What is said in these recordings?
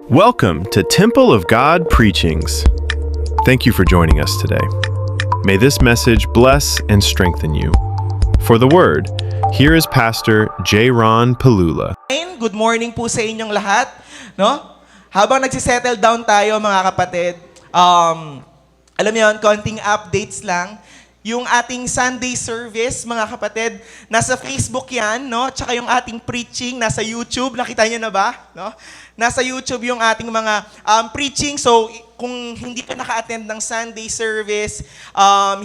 Welcome to Temple of God Preachings. Thank you for joining us today. May this message bless and strengthen you. For the word, here is Pastor J. Ron Palula. Good morning po sa inyong lahat. No? Habang nagsisettle down tayo mga kapatid, alam niyo yun, konting updates lang. Yung ating Sunday service, mga kapatid, nasa Facebook yan, no? Tsaka yung ating preaching, nasa YouTube. Nakita niyo na ba? No? Nasa YouTube yung ating mga preaching. So, kung hindi ka naka-attend ng Sunday service,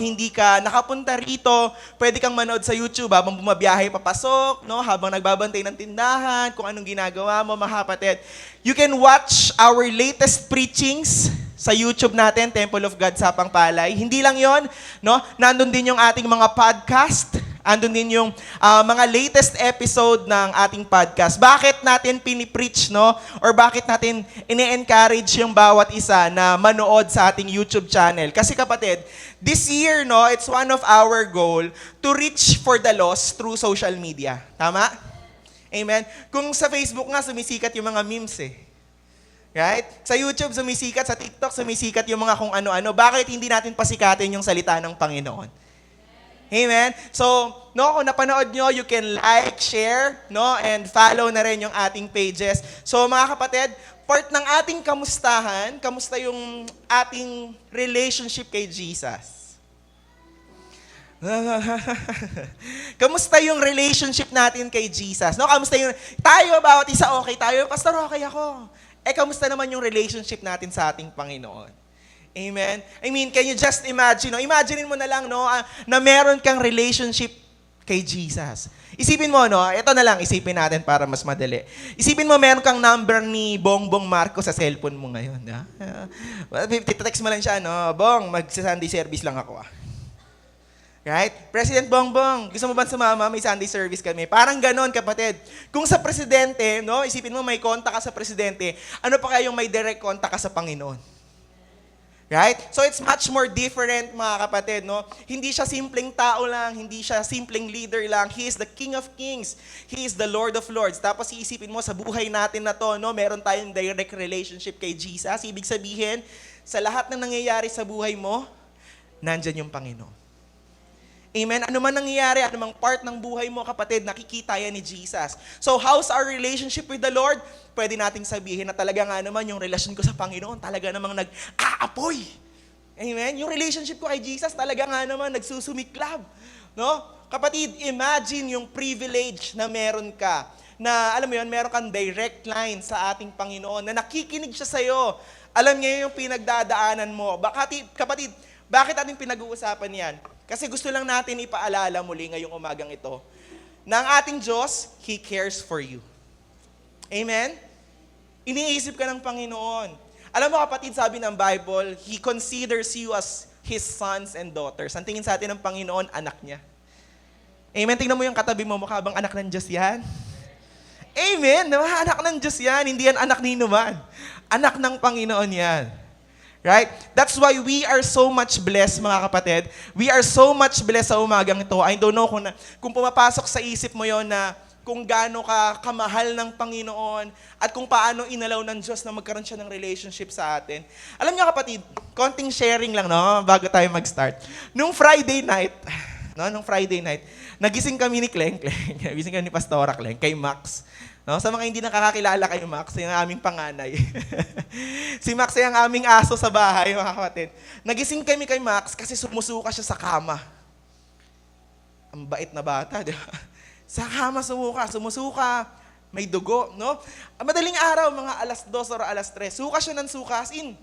hindi ka nakapunta rito, pwede kang manood sa YouTube habang bumabiyahe papasok, no? Habang nagbabantay ng tindahan, kung anong ginagawa mo, mga kapatid. You can watch our latest preachings sa YouTube natin, Temple of God Sapang Palay. Hindi lang yon, no? Nandun din yung ating mga podcast. Andun din yung mga latest episode ng ating podcast. Bakit natin pinipreach, no? Or bakit natin ini-encourage yung bawat isa na manood sa ating YouTube channel? Kasi kapatid, this year, no, it's one of our goal to reach for the lost through social media. Tama? Amen? Kung sa Facebook nga, sumisikat yung mga memes eh. Right? Sa YouTube, sumisikat. Sa TikTok, sumisikat yung mga kung ano-ano. Bakit hindi natin pasikatin yung salita ng Panginoon? Amen? So, no, kung napanood nyo, you can like, share, no, and follow na rin yung ating pages. So, mga kapatid, part ng ating kamustahan, kamusta yung ating relationship kay Jesus? Kamusta yung relationship natin kay Jesus? No, kamusta yung, tayo, bawat isa okay tayo, Pastor, okay ako. Kamusta naman yung relationship natin sa ating Panginoon? Amen? I mean, can you just imagine, no? Imaginein mo na lang, no, na meron kang relationship kay Jesus. Isipin mo, no, ito na lang, isipin natin para mas madali. Isipin mo, meron kang number ni Bongbong Marcos sa cellphone mo ngayon. Titext mo lang siya, no, Bong, mag-Sunday service lang ako. Right? President Bongbong, gusto mo ba sumama? May Sunday service kami. Parang ganon, kapatid. Kung sa presidente, no, isipin mo may kontak ka sa presidente, ano pa kaya yung may direct contact ka sa Panginoon? Right? So it's much more different, mga kapatid, no? Hindi siya simpleng tao lang, hindi siya simpleng leader lang. He is the King of Kings. He is the Lord of Lords. Tapos iisipin mo, sa buhay natin na to, no, meron tayong direct relationship kay Jesus. Ibig sabihin, sa lahat ng nangyayari sa buhay mo, nandyan yung Panginoon. Amen? Ano man nangyayari, ano mang part ng buhay mo, kapatid, nakikita yan ni Jesus. So, how's our relationship with the Lord? Pwede nating sabihin na talaga nga naman yung relasyon ko sa Panginoon, talaga namang nag-aapoy. Amen? Yung relationship ko kay Jesus, talaga nga naman nagsusumiklab. No? Kapatid, imagine yung privilege na meron ka, na alam mo yun, meron kang direct line sa ating Panginoon, na nakikinig siya sa'yo. Alam niya yung pinagdadaanan mo. Kapatid, bakit ating pinag-uusapan yan? Kasi gusto lang natin ipaalala muli ngayong umagang ito na ang ating Diyos, He cares for you. Amen? Iniisip ka ng Panginoon. Alam mo kapatid, sabi ng Bible, He considers you as His sons and daughters. Ang tingin sa atin ng Panginoon, anak niya. Amen? Tingnan mo yung katabi mo, mukha bang anak ng Diyos yan? Amen? Anak ng Diyos yan, hindi yan anak ni Numan. Anak ng Panginoon yan. Right? That's why we are so much blessed, mga kapatid. We are so much blessed sa umagang ito. I don't know kung pumapasok sa isip mo yon na kung gaano ka kamahal ng Panginoon at kung paano inalaw ng Diyos na magkaroon siya ng relationship sa atin. Alam niyo kapatid, konting sharing lang, no, bago tayo mag-start. Nung Friday night, nagising kami ni Kleng, nagising kami ni Pastora Kleng, kay Max. No, sa mga hindi nakakakilala kay Max, yung aming panganay. Si Max ay ang aming aso sa bahay, mga kapatid. Nagising kami kay Max kasi sumusuka siya sa kama. Ang bait na bata, di ba? Sa kama sumusuka, may dugo, no? Madaling araw, mga 2:00 or 3:00, suka siya ng suka, as in,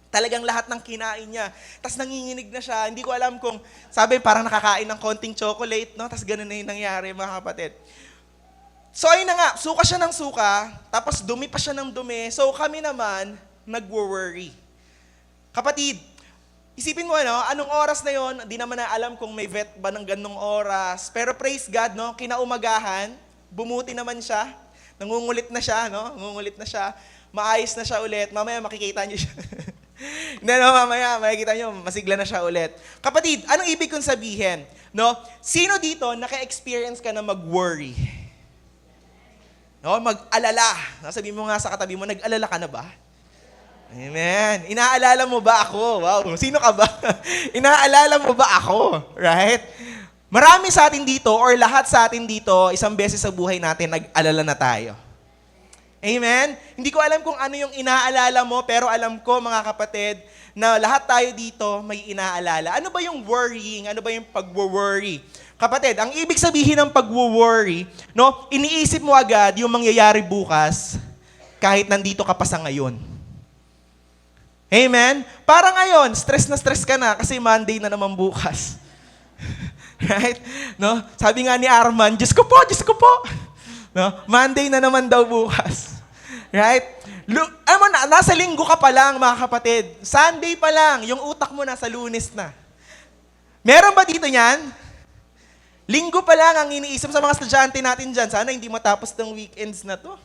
talagang lahat ng kinain niya. Tapos nanginginig na siya, hindi ko alam kung, sabi parang nakakain ng konting chocolate, no? Tapos ganun na yung nangyari, mga kapatid. So ayun na nga, suka siya ng suka, tapos dumi pa siya ng dumi. So kami naman, nagwo-worry. Kapatid, isipin mo, no, anong oras na yon? Di naman na alam kung may vet ba ng ganong oras. Pero praise God, no, kinaumagahan, bumuti naman siya, nangungulit na siya, no, maayos na siya ulit, mamaya makikita niyo siya. Hindi, no, mamaya makikita niyo, masigla na siya ulit. Kapatid, anong ibig kong sabihin? No? Sino dito naka-experience ka na mag-worry? No, mag-alala. No, sabi mo nga sa katabi mo, nag-alala ka na ba? Amen. Inaalala mo ba ako? Wow, sino ka ba? Inaalala mo ba ako? Right? Marami sa atin dito, or lahat sa atin dito, isang beses sa buhay natin, nag-alala na tayo. Amen? Hindi ko alam kung ano yung inaalala mo, pero alam ko, mga kapatid, na lahat tayo dito may inaalala. Ano ba yung worrying? Ano ba yung pag-worry? Kapatid, ang ibig sabihin ng pag-worry, no, iniisip mo agad yung mangyayari bukas kahit nandito ka pa sa ngayon. Amen? Para ngayon, stress na stress ka na kasi Monday na naman bukas. Right? No? Sabi nga ni Arman, Diyos ko po, Diyos ko po. No? Monday na naman daw bukas. Right? Nasa linggo ka pa lang, mga kapatid. Sunday pa lang, yung utak mo nasa Lunes na. Meron ba dito yan? Linggo pa lang ang iniisip sa mga estudyante natin dyan. Sana hindi matapos ng weekends na to.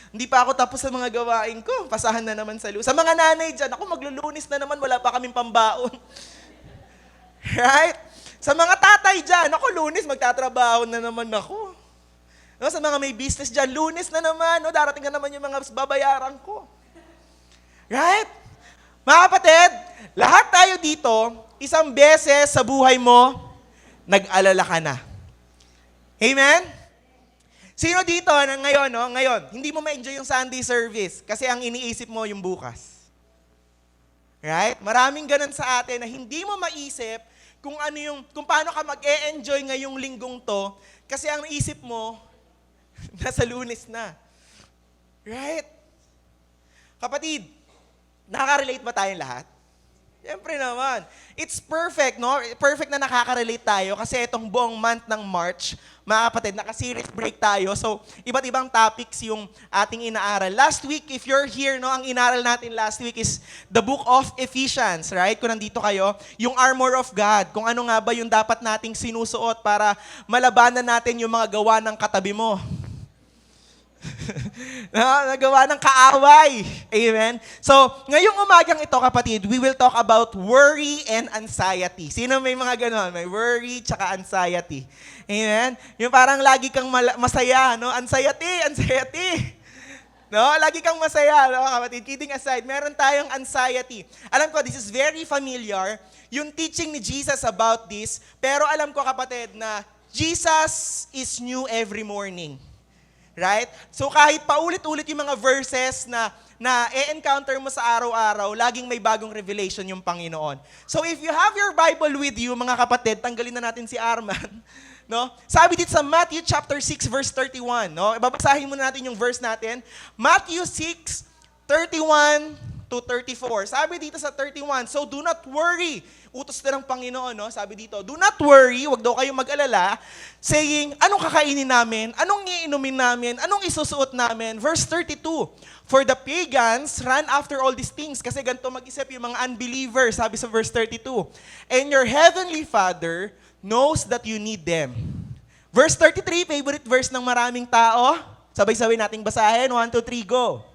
Hindi pa ako tapos sa mga gawain ko. Pasahan na naman sa Lunes. Sa mga nanay dyan, ako maglulunis na naman, wala pa kaming pambaon. Right? Sa mga tatay dyan, ako Lunes, magtatrabaho na naman ako. No, sa mga may business dyan, Lunes na naman, no, darating na naman yung mga babayaran ko. Right? Mga kapatid, lahat tayo dito, isang beses sa buhay mo, nag-alala ka na. Amen? Sino dito na ngayon, no? Ngayon, hindi mo ma-enjoy yung Sunday service kasi ang iniisip mo yung bukas. Right? Maraming ganun sa atin na hindi mo maisip kung paano ka mag-e-enjoy ngayong linggong to kasi ang isip mo nasa Lunes na. Right? Kapatid, nakaka-relate ba tayong lahat? Siyempre naman. It's perfect, no? Perfect na nakaka-relate tayo kasi itong buong month ng March, mga kapatid, naka-series break tayo. So, iba't ibang topics yung ating inaaral. Last week, if you're here, no, ang inaaral natin last week is the book of Ephesians, right? Kung nandito kayo, yung armor of God. Kung ano nga ba yung dapat nating sinusuot para malabanan natin yung mga gawa ng katabi mo. Nagawa ng kaaway. Amen? So, ngayong umagang ito, kapatid, we will talk about worry and anxiety. Sino may mga ganon? May worry tsaka anxiety. Amen? Yung parang lagi kang masaya, no? Anxiety. No? Lagi kang masaya, no, kapatid? Kidding aside, meron tayong anxiety. Alam ko, this is very familiar. Yung teaching ni Jesus about this, pero alam ko, kapatid, na Jesus is new every morning. Right? So kahit paulit-ulit yung mga verses na e-encounter mo sa araw-araw, laging may bagong revelation yung Panginoon. So if you have your Bible with you, mga kapatid, tanggalin na natin si Arman. No? Sabi dito sa Matthew chapter 6 verse 31, no? Babasahin muna natin yung verse natin. Matthew 6, 31 to 34. Sabi dito sa 31, so do not worry. Utos na ng Panginoon, no? Sabi dito, do not worry, wag daw kayong mag-alala, saying, anong kakainin namin? Anong iinumin namin? Anong isusuot namin? Verse 32, for the pagans run after all these things. Kasi ganito mag-isip yung mga unbelievers, sabi sa verse 32. And your heavenly Father knows that you need them. Verse 33, favorite verse ng maraming tao. Sabay-sabay nating basahin. 1, 2, 3, go.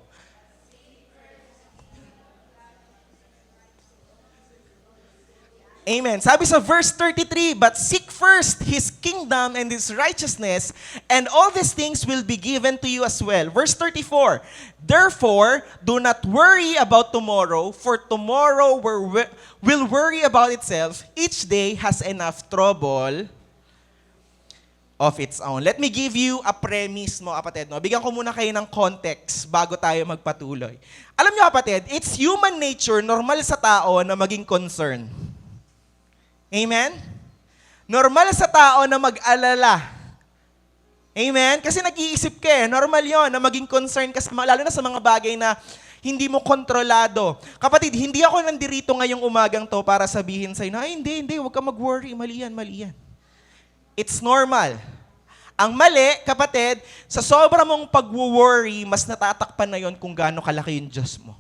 Amen. Sabi sa verse 33, but seek first His kingdom and His righteousness, and all these things will be given to you as well. Verse 34, therefore, do not worry about tomorrow, for tomorrow will worry about itself. Each day has enough trouble of its own. Let me give you a premise, mo kapatid. No? Bigyan ko muna kayo ng context bago tayo magpatuloy. Alam niyo kapatid, it's human nature, normal sa tao na maging concerned. Amen? Normal sa tao na mag-alala. Amen? Kasi nag-iisip ka eh. Normal yon na maging concerned ka, lalo na sa mga bagay na hindi mo kontrolado. Kapatid, hindi ako nandirito ngayong umagang to para sabihin sa'yo na, hindi, huwag ka mag-worry. Mali yan. It's normal. Ang mali, kapatid, sa sobra mong pag-worry, mas natatakpan na yon kung gaano kalaki yung Diyos mo.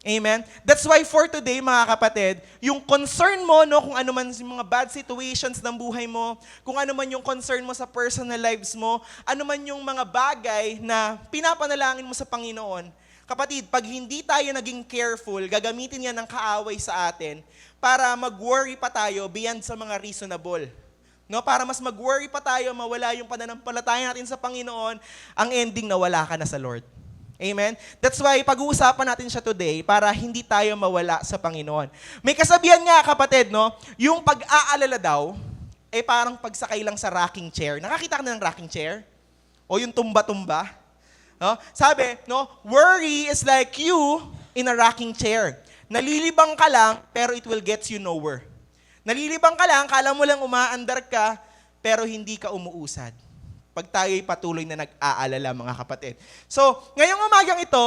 Amen? That's why for today, mga kapatid, yung concern mo, no, kung ano man yung mga bad situations ng buhay mo, kung ano man yung concern mo sa personal lives mo, ano man yung mga bagay na pinapanalangin mo sa Panginoon, kapatid, pag hindi tayo naging careful, gagamitin yan ng kaaway sa atin para mag-worry pa tayo beyond sa mga reasonable. No, para mas mag-worry pa tayo, mawala yung pananampalataya natin sa Panginoon, ang ending na wala ka na sa Lord. Amen? That's why pag-uusapan natin siya today para hindi tayo mawala sa Panginoon. May kasabihan nga kapatid, no? Yung pag-aalala daw, parang pagsakay lang sa rocking chair. Nakakita ka na ng rocking chair? O yung tumba-tumba? No? Sabi, no? Worry is like you in a rocking chair. Nalilibang ka lang, pero it will get you nowhere. Nalilibang ka lang, kala mo lang umaandar ka, pero hindi ka umuusad. Pag tayo'y patuloy na nag-aalala, mga kapatid. So, ngayong umagang ito,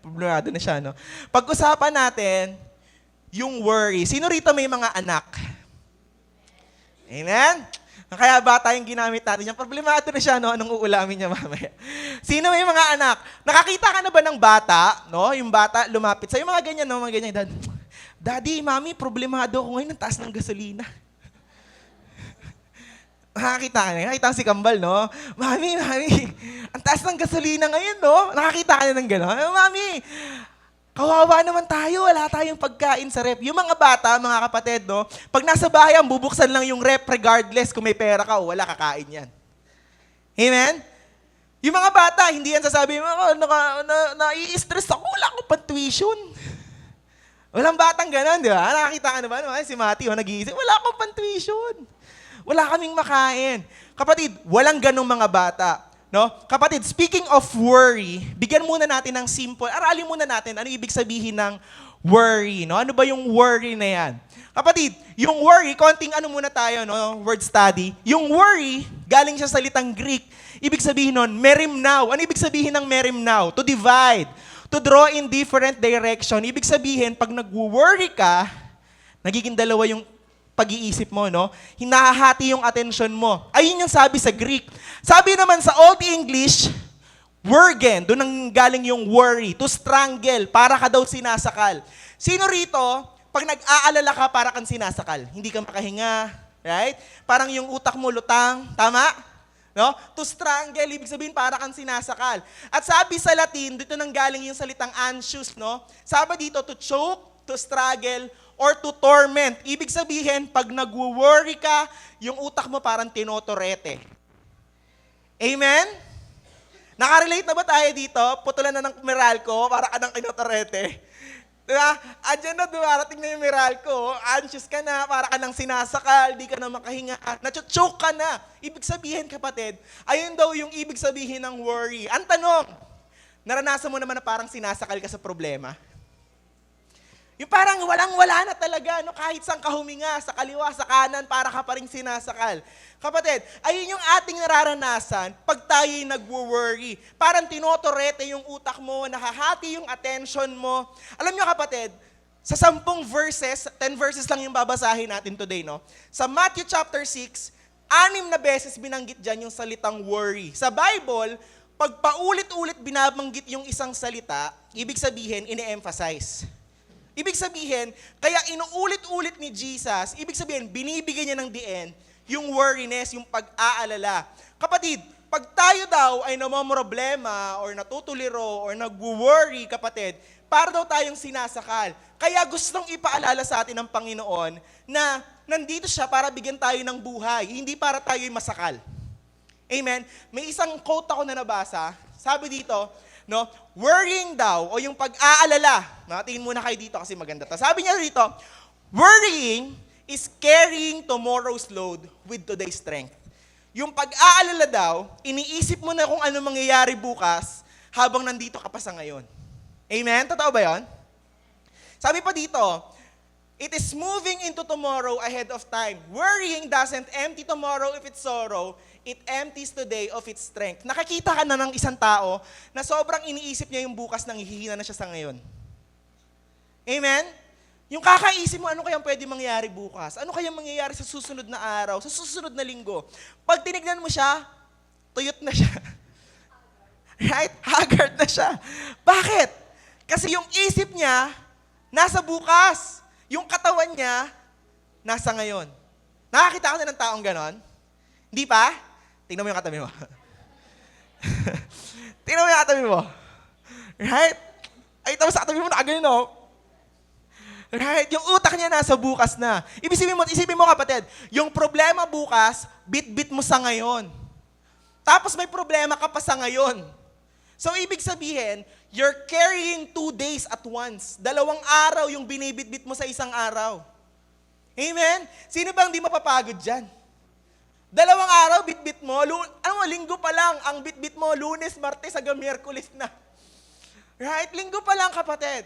problemado na siya, no? Pag-usapan natin yung worry. Sino rito may mga anak? Amen? Kaya bata yung ginamit natin. Yung problemado na siya, no? Anong uulamin niya mamaya? Sino may mga anak? Nakakita ka na ba ng bata? No? Yung bata lumapit sa yung mga ganyan, no? Mga ganyan. Daddy, Mami, problemado ako ngayon. Ang taas ng gasolina. Nakakita ka na. Nakakita si Kambal, no? Mami, ang taas ng gasolina ngayon, no? Nakakita ka na ng gano'n. Mami, kawawa naman tayo. Wala tayong pagkain sa rep. Yung mga bata, mga kapatid, no? Pag nasa bahay, bubuksan lang yung rep regardless kung may pera ka o wala, kakain yan. Amen? Yung mga bata, hindi yan sasabihin mo, nai-stress ako. Wala akong pang-tuition. Walang batang gano'n, di ba? Nakakita ka na ba? Si Mati, nag-iisip, wala akong pang-tuition. Wala kaming makain. Kapatid, walang ganong mga bata. No? Kapatid, speaking of worry, bigyan muna natin ng simple, aralin muna natin ano ibig sabihin ng worry. No? Ano ba yung worry na yan? Kapatid, yung worry, konting ano muna tayo, no? Word study. Yung worry, galing siya sa salitang Greek. Ibig sabihin nun, merimnao. Ano ibig sabihin ng merimnao? To divide. To draw in different direction. Ibig sabihin, pag nag-worry ka, nagiging dalawa yung pag-iisip mo, no? Hinahati yung attention mo. Ayun yung sabi sa Greek. Sabi naman sa Old English, worgen, doon ang galing yung worry, to strangle, para ka daw sinasakal. Sino rito, pag nag-aalala ka, para kang sinasakal? Hindi ka makahinga, right? Parang yung utak mo lutang, tama? No? To strangle, ibig sabihin para kang sinasakal. At sabi sa Latin, dito nang galing yung salitang anxious, no? Sabi dito, to choke, to struggle, or to torment. Ibig sabihin, pag nag-worry ka, yung utak mo parang tinotorete. Amen? Nakarelate na ba tayo dito? Putulan na ng Meralco, para ka ng tinotorete. Diba? Andiyan na, dumarating na yung Meralco. Anxious ka na, para ka ng sinasakal, di ka na makahinga. Nachochoke ka na. Ibig sabihin, kapatid, ayun daw yung ibig sabihin ng worry. Ang tanong, naranasan mo naman na parang sinasakal ka sa problema? Yung parang walang-wala na talaga, no? Kahit saan ka huminga, sa kaliwa, sa kanan, para ka pa rin sinasakal. Kapatid, ayun yung ating nararanasan pag tayo'y nag-worry. Parang tinotorete yung utak mo, nahahati yung attention mo. Alam nyo kapatid, sa 10 verses, 10 verses lang yung babasahin natin today, no? Sa Matthew chapter 6, 6 na beses binanggit dyan yung salitang worry. Sa Bible, pag paulit-ulit binabanggit yung isang salita, ibig sabihin, ine-emphasize. Ibig sabihin, kaya inuulit-ulit ni Jesus, ibig sabihin, binibigyan niya ng diin, yung worriness, yung pag-aalala. Kapatid, pag tayo daw ay namomroblema or natutuliro or nag-worry, kapatid, para daw tayong sinasakal. Kaya gustong ipaalala sa atin ng Panginoon na nandito siya para bigyan tayo ng buhay, hindi para tayo'y masakal. Amen? May isang quote ako na nabasa, sabi dito, no, worrying daw, o yung pag-aalala, tingin muna kayo dito kasi maganda to. Sabi niya dito, worrying is carrying tomorrow's load with today's strength. Yung pag-aalala daw, iniisip mo na kung ano mangyayari bukas habang nandito ka pa sa ngayon. Amen? Totoo ba yun? Sabi pa dito, it is moving into tomorrow ahead of time. Worrying doesn't empty tomorrow if it's sorrow. It empties today of its strength. Nakakita ka na ng isang tao na sobrang iniisip niya yung bukas nang hihina na siya sa ngayon. Amen? Yung kakaisip mo, ano kayang pwede mangyari bukas? Ano kayang mangyayari sa susunod na araw, sa susunod na linggo? Pag tinignan mo siya, tuyot na siya. Right? Haggard na siya. Bakit? Kasi yung isip niya, nasa bukas. Yung katawan niya, nasa ngayon. Nakakita ka na ng taong ganon? Hindi pa? Tingnan mo yung katabi mo. Tingnan mo yung katabi mo. Right? Ay, tapos sa katabi mo nakaganon, no? Right? Yung utak niya nasa bukas na. Isipin mo kapatid, yung problema bukas, bit-bit mo sa ngayon. Tapos may problema ka pa sa ngayon. So ibig sabihin, you're carrying 2 days at once. 2 araw yung binibit-bit mo sa isang araw. Amen? Sino bang di mapapagod dyan? 2 araw, bit-bit mo. Linggo pa lang, ang bit-bit mo, Lunes, Martes, hanggang Miyerkules na. Right? Linggo pa lang, kapatid.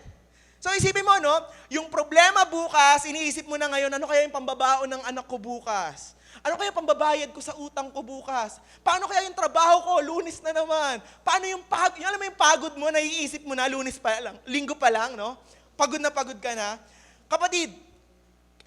So isipin mo, no? Yung problema bukas, iniisip mo na ngayon, ano kaya yung pambabaon ng anak ko bukas? Ano kaya pambabayad ko sa utang ko bukas? Paano kaya yung trabaho ko? Lunes na naman. Paano yung pagod? Alam mo yung pagod mo, naiisip mo na, Lunes pa lang, linggo pa lang, no? Pagod na pagod ka na. Kapatid,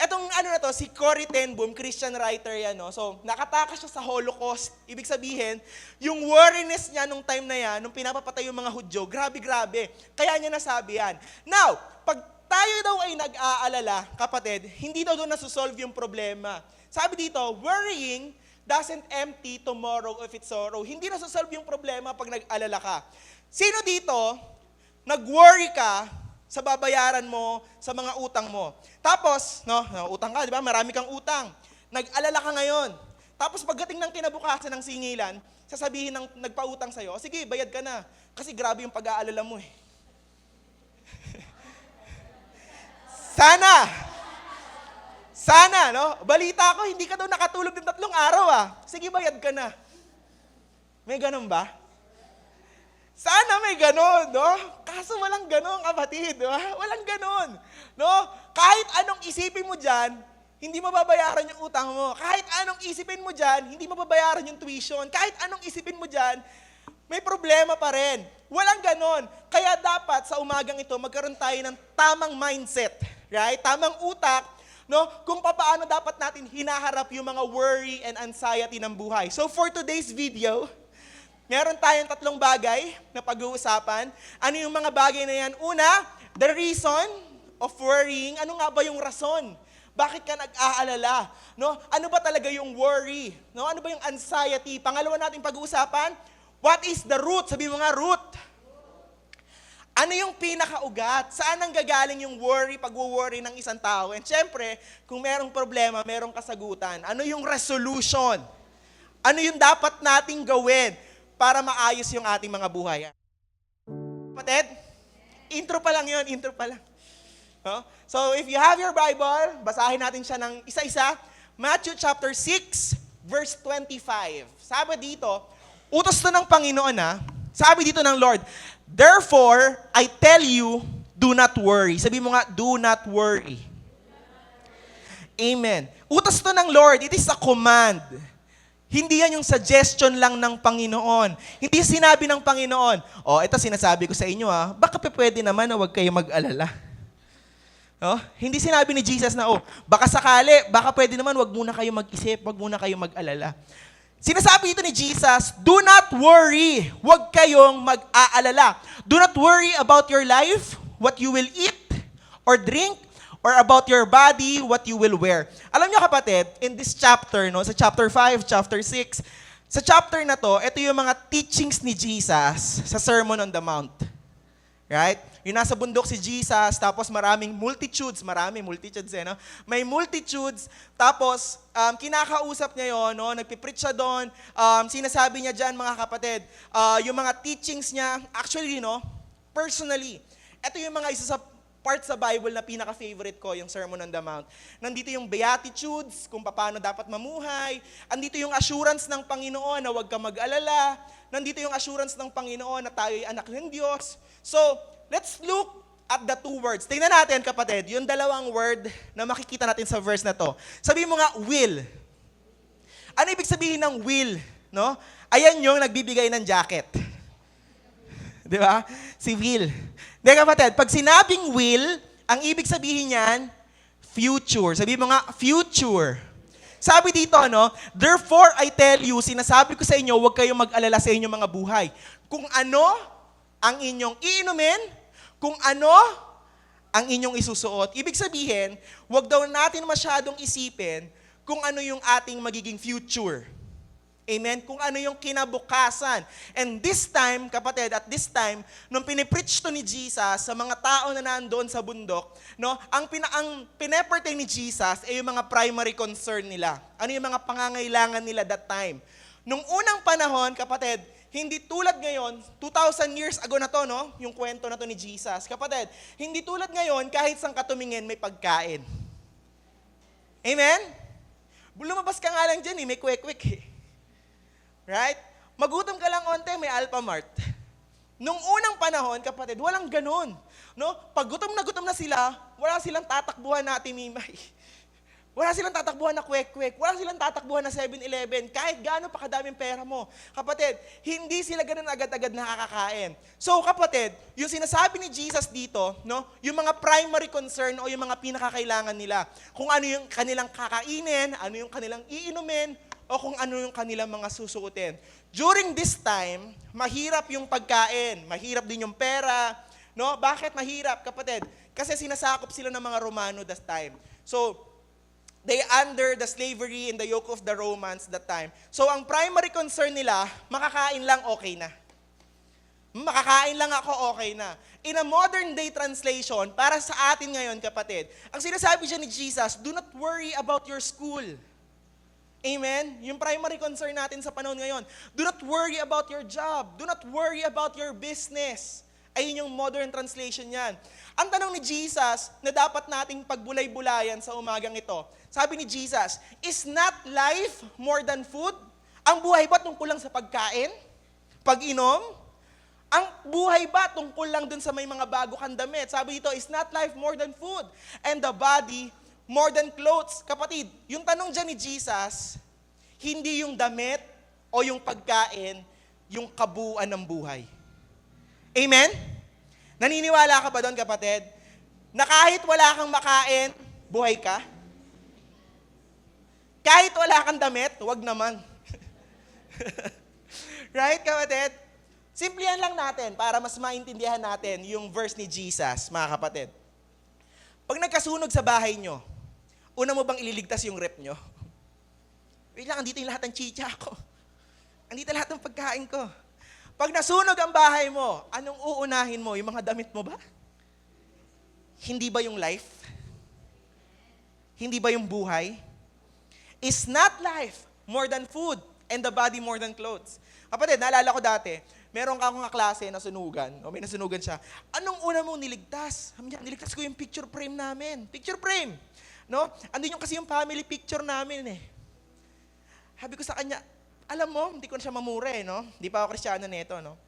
etong si Corrie ten Boom, Christian writer yan, no? So, nakatakas siya sa Holocaust. Ibig sabihin, yung worriness niya nung time na yan, nung pinapapatay yung mga Hudyo, grabe-grabe. Kaya niya nasabi yan. Now, pag tayo daw ay nag-aalala, kapatid, hindi daw doon nasusolve yung problema. Sabi dito, worrying doesn't empty tomorrow of its sorrow. Hindi nasusolve yung problema pag nag-alala ka. Sino dito, nag-worry ka sa babayaran mo, sa mga utang mo. Tapos, utang ka, di ba? Marami kang utang. Nag-alala ka ngayon. Tapos pagdating ng kinabukasan ng singilan, sasabihin ng nagpautang sa'yo, sige, bayad ka na. Kasi grabe yung pag-aalala mo eh. Sana, no? Balita ko, hindi ka daw nakatulog ng 3 araw Sige, bayad ka na. May ganun ba? Sana may ganon, no? Kaso walang ganon, kapatid, no? Walang ganon, no? Kahit anong isipin mo dyan, hindi mababayaran yung utang mo. Kahit anong isipin mo dyan, hindi mababayaran yung tuition. Kahit anong isipin mo dyan, may problema pa rin. Walang ganon. Kaya dapat sa umagang ito, magkaroon tayo ng tamang mindset, right? Tamang utak, no? Kung paano dapat natin hinaharap yung mga worry and anxiety ng buhay. So for today's video, meron tayong 3 bagay na pag-uusapan. Ano yung mga bagay na yan? Una, the reason of worrying. Ano nga ba yung rason? Bakit ka nag-aalala? No? Ano ba talaga yung worry? No? Ano ba yung anxiety? Pangalawa natin pag-uusapan, what is the root? Sabi mo nga, root. Ano yung pinakaugat? Saan ang gagaling yung worry, pag-worry ng isang tao? And syempre, kung merong problema, merong kasagutan. Ano yung resolution? Ano yung dapat nating gawin para maayos yung ating mga buhay? Kapatid, intro pa lang yun, intro pa lang. No? So if you have your Bible, basahin natin siya ng isa-isa. Matthew chapter 6, verse 25. Sabi dito, utos to ng Panginoon sabi dito ng Lord, therefore, I tell you, do not worry. Sabi mo nga, do not worry. Amen. Utos to ng Lord, it is a command. Hindi yan yung suggestion lang ng Panginoon. Hindi sinabi ng Panginoon, ito sinasabi ko sa inyo baka pwede naman na huwag kayo mag-alala. Hindi sinabi ni Jesus na, baka sakali, baka pwede naman huwag muna kayo mag-isip, huwag muna kayo mag-alala. Sinasabi ito ni Jesus, do not worry, huwag kayong mag-aalala. Do not worry about your life, what you will eat or drink, or about your body, what you will wear. Alam niyo kapatid, in this chapter, sa chapter 5, chapter 6, sa chapter na to, ito yung mga teachings ni Jesus sa Sermon on the Mount. Right? Yung nasa bundok si Jesus, tapos maraming multitudes, no? May multitudes, tapos kinakausap niya yun, no? Nagpipreach siya doon, sinasabi niya dyan mga kapatid, yung mga teachings niya, actually, personally, ito yung mga isa sa part sa Bible na pinaka-favorite ko, yung Sermon on the Mount. Nandito yung Beatitudes, kung paano dapat mamuhay. Andito yung assurance ng Panginoon na huwag ka mag-alala. Nandito yung assurance ng Panginoon na tayo ay anak ng Diyos. So, let's look at the 2 words. Tingnan natin, kapatid, yung 2 word na makikita natin sa verse na to. Sabihin mo nga, will. Ano ibig sabihin ng will? No? Ayan yung nagbibigay ng jacket. Di ba? Si will. Hindi kapatid, pag sinabing will, ang ibig sabihin niyan, future. Sabi mo nga, future. Sabi dito, therefore I tell you, sinasabi ko sa inyo, huwag kayong mag-alala sa inyong mga buhay. Kung ano ang inyong iinumin, kung ano ang inyong isusuot. Ibig sabihin, huwag daw natin masyadong isipin kung ano yung ating magiging future. Amen? Kung ano yung kinabukasan. And this time, kapatid, at this time, nung pinipreach to ni Jesus sa mga tao na nandoon sa bundok, no, ang pinepertain ni Jesus ay yung mga primary concern nila. Ano yung mga pangangailangan nila that time. Nung unang panahon, kapatid, hindi tulad ngayon, 2,000 years ago na to, no? Yung kwento na to ni Jesus. Kapatid, hindi tulad ngayon, kahit saan ka tumingin, may pagkain. Amen? Lumabas ka nga lang dyan, may kwek-kwek eh. Right? Magutom ka lang onte, may Alphamart. Nung unang panahon, kapatid, walang ganun. No? Pag gutom na sila, wala silang tatakbuhan na Timimay. Wala silang tatakbuhan na kwek-kwek. Wala silang tatakbuhan na 7-Eleven. Kahit gaano pa kadaming pera mo. Kapatid, hindi sila ganun agad-agad nakakakain. So kapatid, yung sinasabi ni Jesus dito, no, yung mga primary concern o yung mga pinakakailangan nila, kung ano yung kanilang kakainin, ano yung kanilang iinumin, o kung ano yung kanilang mga susuotin. During this time, mahirap yung pagkain, mahirap din yung pera. No? Bakit mahirap, kapatid? Kasi sinasakop sila ng mga Romano that time. So, they under the slavery and the yoke of the Romans that time. So, ang primary concern nila, makakain lang, okay na. Makakain lang ako, okay na. In a modern day translation, para sa atin ngayon, kapatid, ang sinasabi siya ni Jesus, do not worry about your school. Amen? Yung primary concern natin sa panahon ngayon. Do not worry about your job. Do not worry about your business. Ayun yung modern translation yan. Ang tanong ni Jesus na dapat nating pagbulay-bulayan sa umagang ito, sabi ni Jesus, is not life more than food? Ang buhay ba tungkol lang sa pagkain? Pag-inom? Ang buhay ba tungkol lang dun sa may mga bago kang damit? Sabi dito, is not life more than food? And the body more than clothes. Kapatid, yung tanong dyan ni Jesus, hindi yung damit o yung pagkain, yung kabuuan ng buhay. Amen? Naniniwala ka ba doon, kapatid? Na kahit wala kang makain, buhay ka? Kahit wala kang damit, wag naman. Right, kapatid? Simplihan lang natin para mas maintindihan natin yung verse ni Jesus, mga kapatid. Pag nagkasunog sa bahay nyo, una mo bang ililigtas yung rep nyo? Wait lang, andito yung lahat ng chicha ko. Andito lahat ng pagkain ko. Pag nasunog ang bahay mo, anong uunahin mo? Yung mga damit mo ba? Hindi ba yung life? Hindi ba yung buhay? Is not life more than food and the body more than clothes? Kapatid, naalala ko dati, meron ka akong kaklase na sunugan, o may nasunugan siya. Anong una mong niligtas? Sabi niya, niligtas ko yung picture frame namin. Picture frame! No? Andun yung kasi yung family picture namin eh. Sabi ko sa kanya, alam mo, hindi ko na siya mamura eh, no? Hindi pa ako Kristiyano nito, no?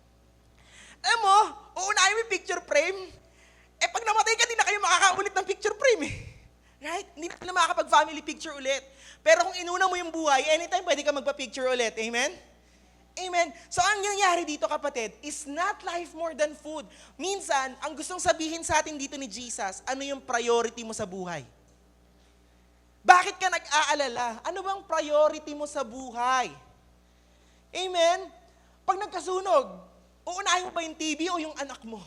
Alam mo, uunahin mo yung picture frame, eh pag namatay ka, di na kayo makakaulit ng picture frame eh. Right? Hindi na sila makakapag-family picture ulit. Pero kung inuna mo yung buhay, anytime pwede ka magpa-picture ulit. Amen? Amen? So ang nangyayari dito, kapatid, is not life more than food. Minsan, ang gustong sabihin sa atin dito ni Jesus, ano yung priority mo sa buhay? Bakit ka nag-aalala? Ano bang priority mo sa buhay? Amen? Pag nagkasunog, uunahin mo ba yung TV o yung anak mo?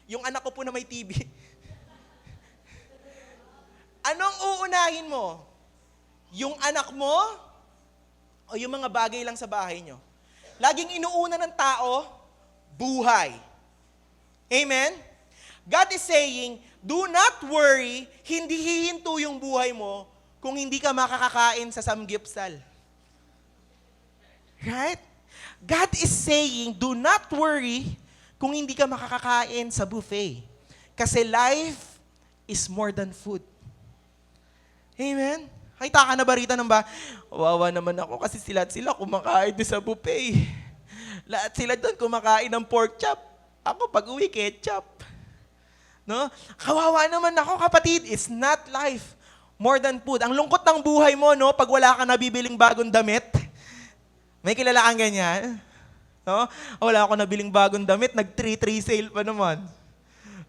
Yung anak ko po na may TV. Anong uunahin mo? Yung anak mo o yung mga bagay lang sa bahay nyo? Laging inuuna ng tao, buhay. Amen? God is saying, do not worry, hindi hihinto yung buhay mo kung hindi ka makakakain sa samgyupsal. Right? God is saying, do not worry kung hindi ka makakakain sa buffet. Kasi life is more than food. Amen? Kita ka na ba rito ng ba? Wawa naman ako kasi sila kumakain din sa buffet. Lahat sila doon kumakain ng pork chop. Ako pag-uwi, ketchup. No? Kawawa naman ako, kapatid. It's not life more than food. Ang lungkot ng buhay mo, no, pag wala ka nabibiling bagong damit. May kilala kang ganyan? No? Wala ako nabiling bagong damit, nag-3-3 sale pa naman.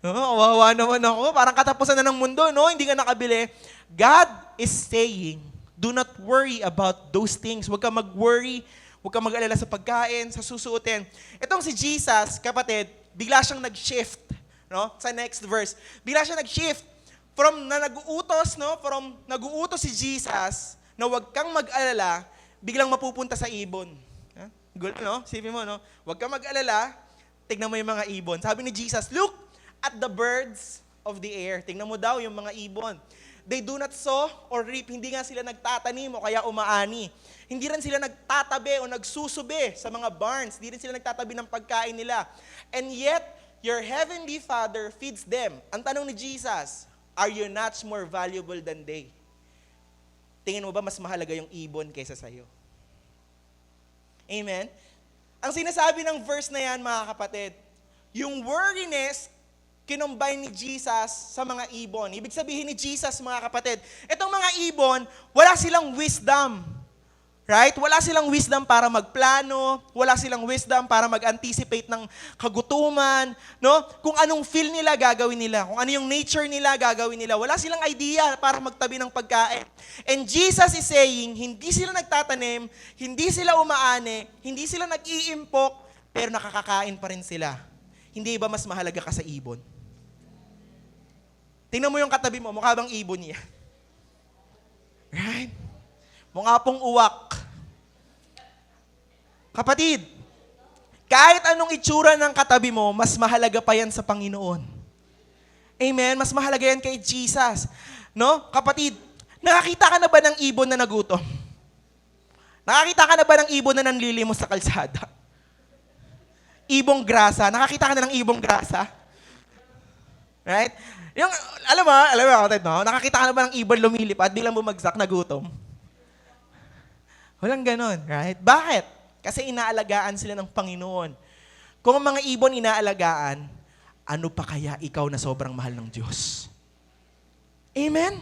No? Kawawa naman ako, parang katapusan na ng mundo, no? Hindi ka nakabili. God is saying, do not worry about those things. Huwag ka mag-worry, huwag ka mag-alala sa pagkain, sa susuotin. Itong si Jesus, kapatid, bigla siyang nag-shift. No? Sa next verse. Bigla siya nag-shift from na nag-uutos, no? From nag-uutos si Jesus na huwag kang mag-alala, biglang mapupunta sa ibon. Ha? Good, no? Sipin mo, no? Huwag ka mag-alala, tignan mo yung mga ibon. Sabi ni Jesus, look at the birds of the air. Tignan mo daw yung mga ibon. They do not sow or reap. Hindi nga sila nagtatanim o kaya umaani. Hindi rin sila nagtatabi o nagsusubi sa mga barns. Hindi rin sila nagtatabi ng pagkain nila. And yet, your heavenly Father feeds them. Ang tanong ni Jesus, are you not more valuable than they? Tingin mo ba mas mahalaga yung ibon kaysa sa'yo? Amen? Ang sinasabi ng verse na yan, mga kapatid, yung worriness, kinombine ni Jesus sa mga ibon. Ibig sabihin ni Jesus, mga kapatid, itong mga ibon, wala silang wisdom. Right? Wala silang wisdom para magplano, wala silang wisdom para mag-anticipate ng kagutuman, no? Kung anong feel nila, gagawin nila. Kung ano yung nature nila, gagawin nila. Wala silang idea para magtabi ng pagkain. And Jesus is saying, hindi sila nagtatanim, hindi sila umaani, hindi sila nag-iimpok, pero nakakakain pa rin sila. Hindi ba mas mahalaga ka sa ibon? Tingnan mo yung katabi mo, mukha bang ibon niya? Right? Mukha pong uwak. Kapatid, kahit anong itsura ng katabi mo, mas mahalaga pa yan sa Panginoon. Amen? Mas mahalaga yan kay Jesus. No? Kapatid, nakakita ka na ba ng ibon na nagutom? Nakakita ka na ba ng ibon na nanlilimos sa kalsada? Ibong grasa. Nakakita ka na ng ibong grasa? Right? Yung, alam mo, kapatid, no? Nakakita ka na ba ng ibon lumilipad, biglang bumagsak na gutom? Walang ganon, right? Bakit? Kasi inaalagaan sila ng Panginoon. Kung ang mga ibon inaalagaan, ano pa kaya ikaw na sobrang mahal ng Diyos? Amen?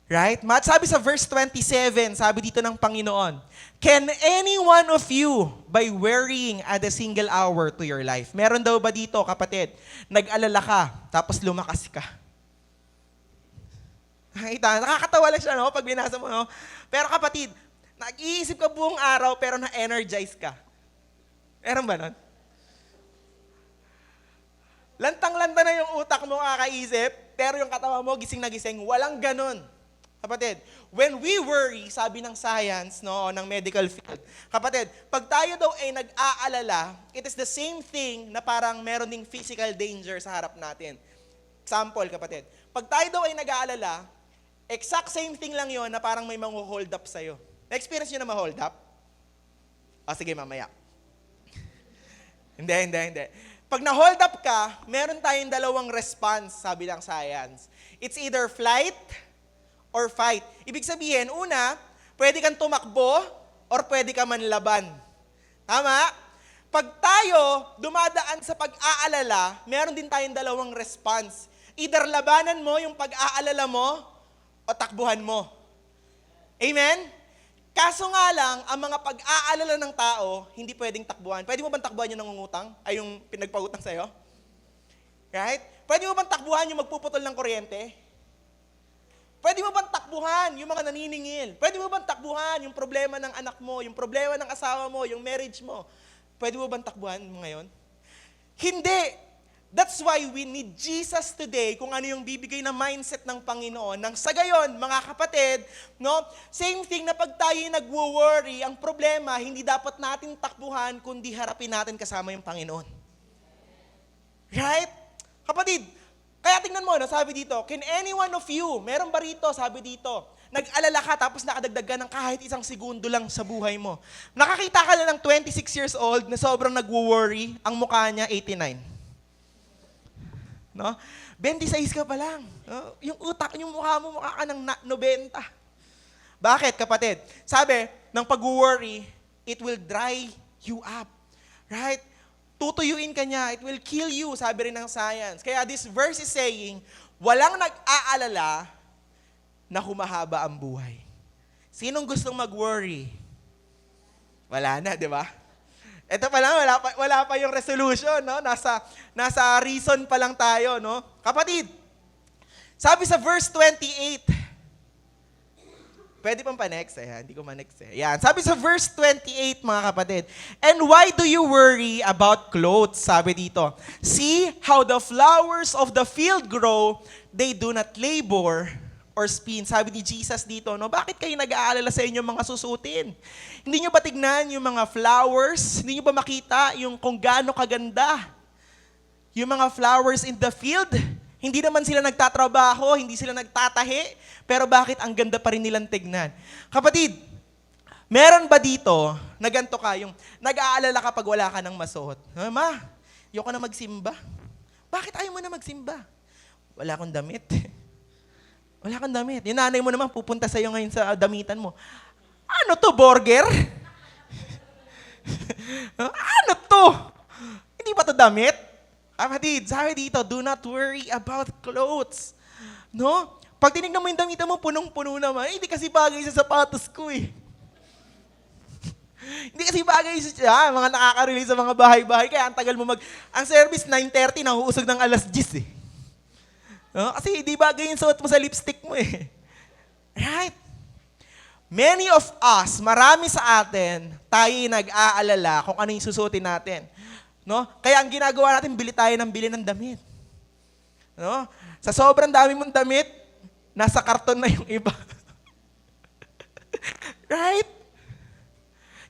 Right? Sabi sa verse 27, sabi dito ng Panginoon, can any one of you, by worrying, add a single hour to your life? Meron daw ba dito, kapatid, nag-alala ka, tapos lumakas ka? Nakakatawa lang siya, no? Pag binasa mo, no? Pero kapatid, nag-iisip ka buong araw, pero na-energize ka. Meron ba nun? Lantang-lanta na yung utak mo kakaisip, pero yung katawan mo gising na gising. Walang ganon. Kapatid, when we worry, sabi ng science, no, ng medical field, kapatid, pag tayo daw ay nag-aalala, it is the same thing na parang meron ding physical danger sa harap natin. Example, kapatid, pag tayo daw ay nag-aalala, exact same thing lang yon na parang may hold up sa'yo. Na-experience nyo na ma-hold up? O sige, mamaya. Hindi. Pag na-hold up ka, meron tayong dalawang response, sabi ng science. It's either flight or fight. Ibig sabihin, una, pwede kang tumakbo or pwede ka manlaban. Tama? Pag tayo dumadaan sa pag-aalala, meron din tayong dalawang response. Either labanan mo yung pag-aalala mo o takbuhan mo. Amen? Kaso nga lang, ang mga pag-aalala ng tao, hindi pwedeng takbuhan. Pwede mo bang takbuhan yung nangungutang? Ay, yung pinagpautang sa'yo? Right? Pwede mo bang takbuhan yung magpuputol ng kuryente? Pwede mo bang takbuhan yung mga naniningil? Pwede mo bang takbuhan yung problema ng anak mo, yung problema ng asawa mo, yung marriage mo? Pwede mo bang takbuhan ngayon? Hindi! That's why we need Jesus today kung ano yung bibigay na mindset ng Panginoon. Nang sa gayon, mga kapatid, no, same thing na pag tayo nagwo-worry, ang problema, hindi dapat natin takbuhan, kundi harapin natin kasama yung Panginoon. Right? Kapatid, kaya tingnan mo, no, sabi dito, can any one of you, meron ba rito, sabi dito, nag-alala ka tapos nakadagdag ka ng kahit isang segundo lang sa buhay mo. Nakakita ka na ng 26 years old na sobrang nagwo-worry, ang mukha niya 89. No? 26 ka pa lang. No? Yung utak, yung mukha mo, mukha ka ng 90. Bakit, kapatid? Sabi, ng pag-worry, it will dry you up. Right? Tutuyuin ka niya. It will kill you, sabi rin ng science. Kaya this verse is saying, walang nag-aalala na humahaba ang buhay. Sinong gustong mag-worry? Wala na, di ba? Ito pa lang, wala pa yung resolution, no? Nasa reason pa lang tayo, no? Kapatid, sabi sa verse 28, pwede pang pa-next hindi ko ma-next Yan, sabi sa verse 28, mga kapatid, and why do you worry about clothes? Sabi dito, see how the flowers of the field grow, they do not labor or spin. Sabi ni Jesus dito, no, bakit kayo nag-aalala sa inyong mga susutin? Hindi nyo ba tignan yung mga flowers? Hindi nyo ba makita yung kung gaano kaganda? Yung mga flowers in the field? Hindi naman sila nagtatrabaho, hindi sila nagtatahi, pero bakit ang ganda pa rin nilang tignan? Kapatid, meron ba dito na ganito ka, yung nag-aalala kapag wala ka ng masuot? Ma, ayoko na magsimba. Bakit ayaw mo na magsimba? Wala akong damit. Wala kang damit. Yung nanay mo naman pupunta sa'yo ngayon sa damitan mo. Ano to, burger? Ano to? Hindi ba to damit? Kapatid, sabi dito, do not worry about clothes. No? Pag tinignan mo yung damitan mo, punong-puno naman. Hindi kasi bagay sa sapatos ko eh. Hindi kasi bagay sa mga nakaka-relate sa mga bahay-bahay. Kaya ang tagal mo ang service 9:30, nahuusog ng 10:00 eh. No? Kasi hindi bagay yung suot mo sa lipstick mo eh. Right? Many of us, marami sa atin, tayo nag-aalala kung ano yung susuotin natin. No? Kaya ang ginagawa natin, bili tayo ng bili ng damit. No? Sa sobrang dami mong damit, nasa karton na yung iba. Right?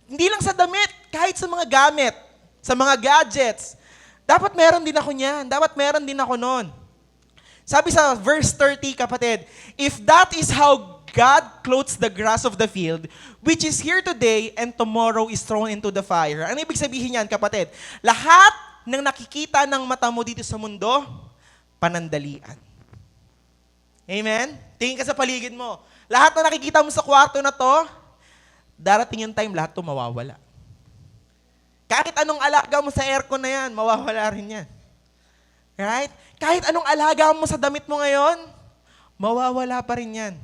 Hindi lang sa damit, kahit sa mga gamit, sa mga gadgets. Dapat meron din ako niyan. Dapat meron din ako nun. Sabi sa verse 30, kapatid, if that is how God clothes the grass of the field, which is here today and tomorrow is thrown into the fire. Ano ibig sabihin yan, kapatid? Lahat ng nakikita ng mata mo dito sa mundo, panandalian. Amen? Tingin ka sa paligid mo. Lahat na nakikita mo sa kwarto na to, darating yung time, lahat to mawawala. Kahit anong alaga mo sa aircon na yan, mawawala rin yan. Right? Kahit anong alaga mo sa damit mo ngayon, mawawala pa rin yan.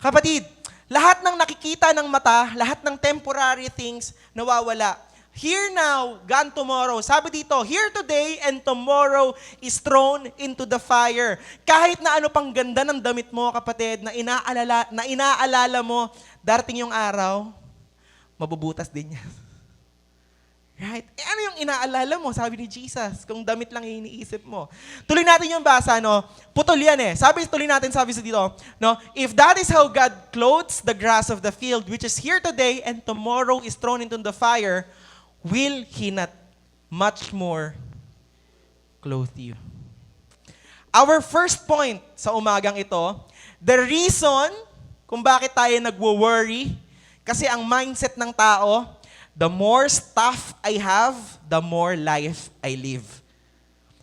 Kapatid, lahat ng nakikita ng mata, lahat ng temporary things, nawawala. Here now, gone tomorrow. Sabi dito, here today and tomorrow is thrown into the fire. Kahit na ano pang ganda ng damit mo, kapatid, na inaalala mo, darating yung araw, mabubutas din yan. Right? Ano yung inaalala mo? Sabi ni Jesus, kung damit lang yung iniisip mo. Tuloy natin yung basa, no? Putol yan eh. Tuloy natin, sabi sa dito, no? If that is how God clothes the grass of the field, which is here today and tomorrow is thrown into the fire, will He not much more clothe you? Our first point sa umagang ito, the reason kung bakit tayo nagwo-worry, kasi ang mindset ng tao, the more stuff I have, the more life I live.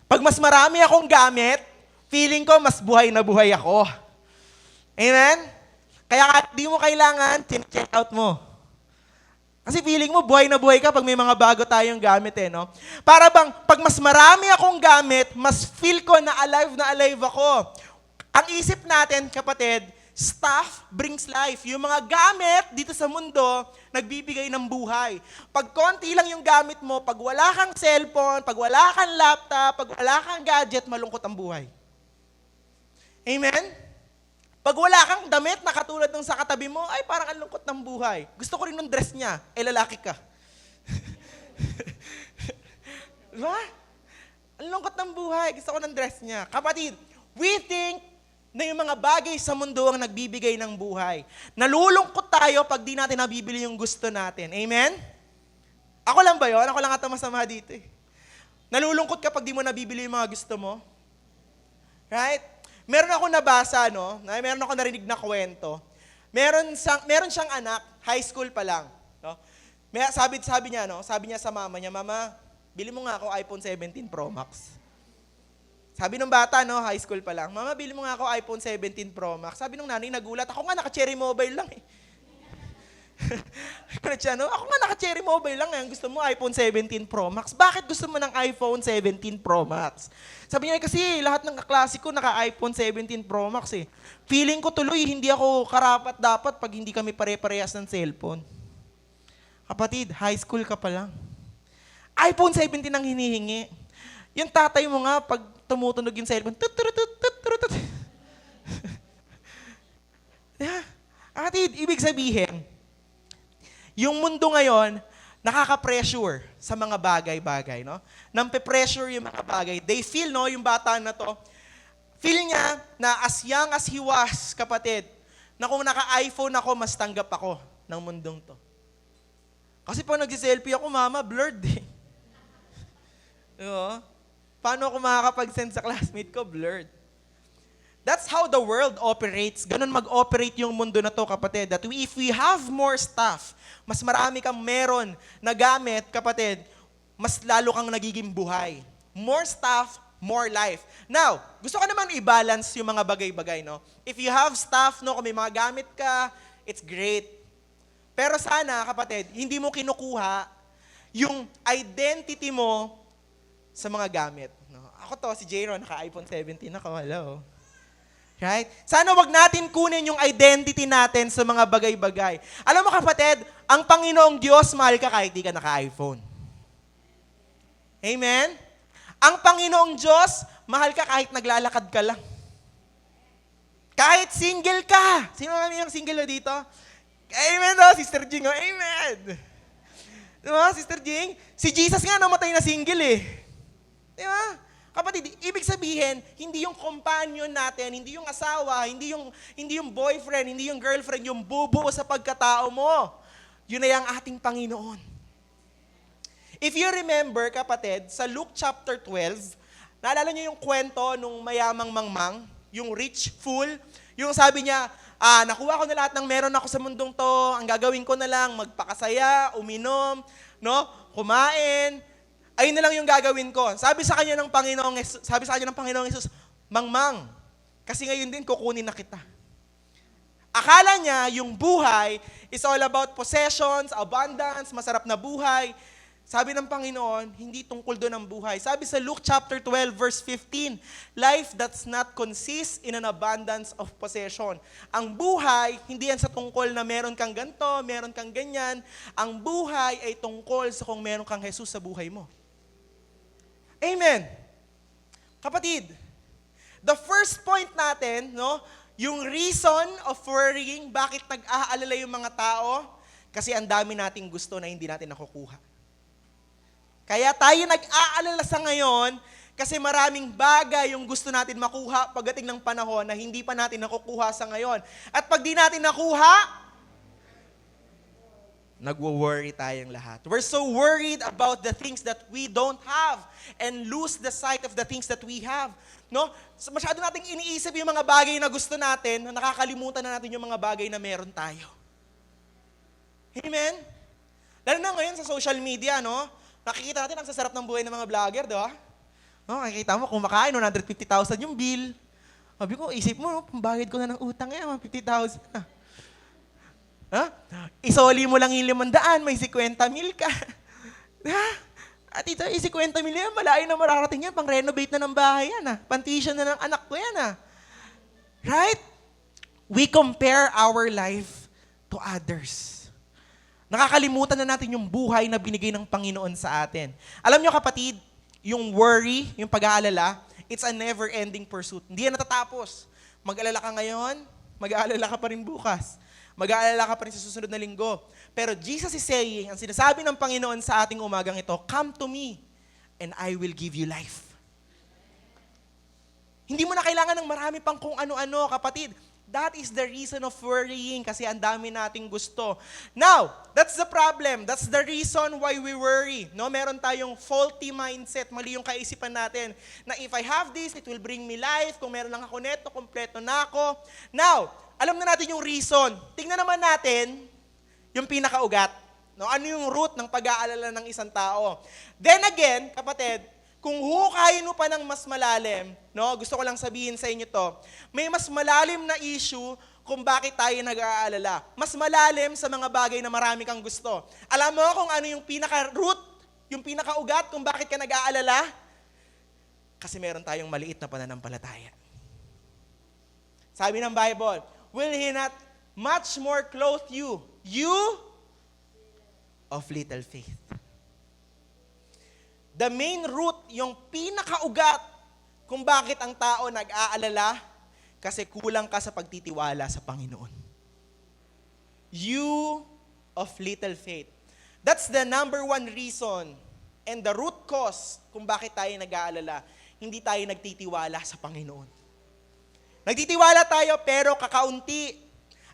Pag mas marami akong gamit, feeling ko mas buhay na buhay ako. Amen? Kaya di mo kailangan, check out mo. Kasi feeling mo, buhay na buhay ka pag may mga bago tayong gamit eh, no? Para bang, pag mas marami akong gamit, mas feel ko na alive ako. Ang isip natin, kapatid, stuff brings life. Yung mga gamit dito sa mundo, nagbibigay ng buhay. Pag konti lang yung gamit mo, pag wala kang cellphone, pag wala kang laptop, pag wala kang gadget, malungkot ang buhay. Amen? Pag wala kang damit na katulad ng sa katabi mo, ay parang ang lungkot ng buhay. Gusto ko rin ng dress niya, lalaki ka. Diba? Ang lungkot ng buhay, gusto ko ng dress niya. Kapatid, we think na yung mga bagay sa mundo ang nagbibigay ng buhay. Nalulungkot tayo pag di natin nabibili yung gusto natin. Amen? Ako lang ba yun? Ako lang ata masama dito eh. Nalulungkot ka pag di mo nabibili yung mga gusto mo? Right? Meron ako nabasa, no? Meron ako narinig na kwento. Meron siyang anak, high school pa lang. No? Sabi niya, no? Sabi niya sa mama niya, Mama, bili mo nga ako iPhone 17 Pro Max. Sabi ng bata, no, high school pa lang, Mama, bili mo nga ako iPhone 17 Pro Max. Sabi nung nanay, nagulat. Ako nga naka-cherry mobile lang eh. Siya, no? Ako nga naka-cherry mobile lang eh. Gusto mo iPhone 17 Pro Max. Bakit gusto mo ng iPhone 17 Pro Max? Sabi niya, kasi lahat ng kaklase ko naka-iPhone 17 Pro Max eh. Feeling ko tuloy, hindi ako karapat dapat pag hindi kami pare-parehas ng cellphone. Kapatid, high school ka pa lang. iPhone 17 ang hinihingi. Yung tatay mo nga, pag tumutunog yung cellphone, yeah. Kapatid, ibig sabihin, yung mundo ngayon, nakaka-pressure sa mga bagay-bagay, no? Nampe-pressure yung mga bagay. They feel, no, yung bata na to, Feel niya na as young as he was, kapatid, na kung naka-iPhone ako, mas tanggap ako ng mundong to. Kasi pag nag-selfie ako, mama, blurred eh. Diba? Paano ako makakapag-send sa classmate ko? Blurred. That's how the world operates. Ganun mag-operate yung mundo na to, kapatid. That if we have more stuff, mas marami kang meron na gamit, kapatid, mas lalo kang nagiging buhay. More stuff, more life. Now, gusto ko naman i-balance yung mga bagay-bagay, no? If you have stuff, no, kung may mga gamit ka, it's great. Pero sana, kapatid, hindi mo kinukuha yung identity mo sa mga gamit. No? Ako to, si J-Ron, naka-iPhone 17 ako, hello. Right? Sana wag natin kunin yung identity natin sa mga bagay-bagay. Alam mo kapatid, ang Panginoong Diyos, mahal ka kahit di ka naka-iPhone. Amen? Ang Panginoong Diyos, mahal ka kahit naglalakad ka lang. Kahit single ka. Sino kami yung single dito? Amen o, Sister Jing. Oh, amen. Diba, Sister Jing? Si Jesus nga namatay na single eh. Diba? Kapatid, ibig sabihin, hindi yung companion natin, hindi yung asawa, hindi yung boyfriend, hindi yung girlfriend, yung bubuo sa pagkatao mo. Yun ay ang ating Panginoon. If you remember, kapatid, sa Luke chapter 12, naalala niyo yung kwento nung mayamang mangmang, yung rich fool, yung sabi niya, nakuha ko na lahat ng meron ako sa mundong to, ang gagawin ko na lang, magpakasaya, uminom, no, kumain, ayun na lang yung gagawin ko. Sabi sa kanya ng Panginoong Jesus, Mangmang, kasi ngayon din kukunin na kita. Akala niya yung buhay is all about possessions, abundance, masarap na buhay. Sabi ng Panginoon, hindi tungkol doon ang buhay. Sabi sa Luke chapter 12 verse 15, life does not consist in an abundance of possession. Ang buhay, hindi yan sa tungkol na meron kang ganito, meron kang ganyan. Ang buhay ay tungkol sa kung meron kang Jesus sa buhay mo. Amen. Kapatid, the first point natin, no, yung reason of worrying, bakit nag-aalala yung mga tao, kasi ang dami nating gusto na hindi natin nakukuha. Kaya tayo nag-aalala sa ngayon kasi maraming bagay yung gusto natin makuha pagdating ng panahon na hindi pa natin nakukuha sa ngayon. At pag di natin nakuha, nagwo-worry tayong lahat. We're so worried about the things that we don't have and lose the sight of the things that we have. No? So, masyado nating iniisip yung mga bagay na gusto natin, na nakakalimutan na natin yung mga bagay na meron tayo. Amen? Lalo na ngayon sa social media, no? Nakikita natin ang sasarap ng buhay ng mga vlogger, di ba? No, nakikita mo, kumakain, 150,000 yung bill. Sabi ko, isip mo, no, pambayad ko na ng utang yan, 50,000 na. Ha? Isoli mo lang yung 500, may 50,000 ka. Ha? At ito, 50,000 yan, malayo na mararating yan, pang-renovate na ng bahay yan, pang-tuition na ng anak ko yan. Right? We compare our life to others. Nakakalimutan na natin yung buhay na binigay ng Panginoon sa atin. Alam nyo kapatid, yung worry, yung pag-aalala, it's a never-ending pursuit. Hindi yan natatapos. Mag-alala ka ngayon, mag-aalala ka pa rin bukas. Mag-aalala ka pa rin sa susunod na linggo. Pero Jesus is saying, ang sinasabi ng Panginoon sa ating umagang ito, come to me and I will give you life. Hindi mo na kailangan ng marami pang kung ano-ano, kapatid. That is the reason of worrying kasi ang dami nating gusto. Now, that's the problem. That's the reason why we worry. No, meron tayong faulty mindset, mali yung kaisipan natin na if I have this, it will bring me life. Kung meron lang ako neto, kompleto na ako. Now, alam na natin yung reason. Tingnan naman natin yung pinakaugat. No, ano yung root ng pag-aalala ng isang tao? Then again, kapatid, kung hukayin mo pa ng mas malalim, no, gusto ko lang sabihin sa inyo to, may mas malalim na issue kung bakit tayo nag-aalala. Mas malalim sa mga bagay na marami kang gusto. Alam mo kung ano yung pinaka-root, yung pinaka-ugat kung bakit ka nag-aalala? Kasi meron tayong maliit na pananampalataya. Sabi ng Bible, will He not much more clothe you, you of little faith? The main root, yung pinakaugat kung bakit ang tao nag-aalala, kasi kulang ka sa pagtitiwala sa Panginoon. You of little faith. That's the number one reason and the root cause kung bakit tayo nag-aalala. Hindi tayo nagtitiwala sa Panginoon. Nagtitiwala tayo pero kakaunti.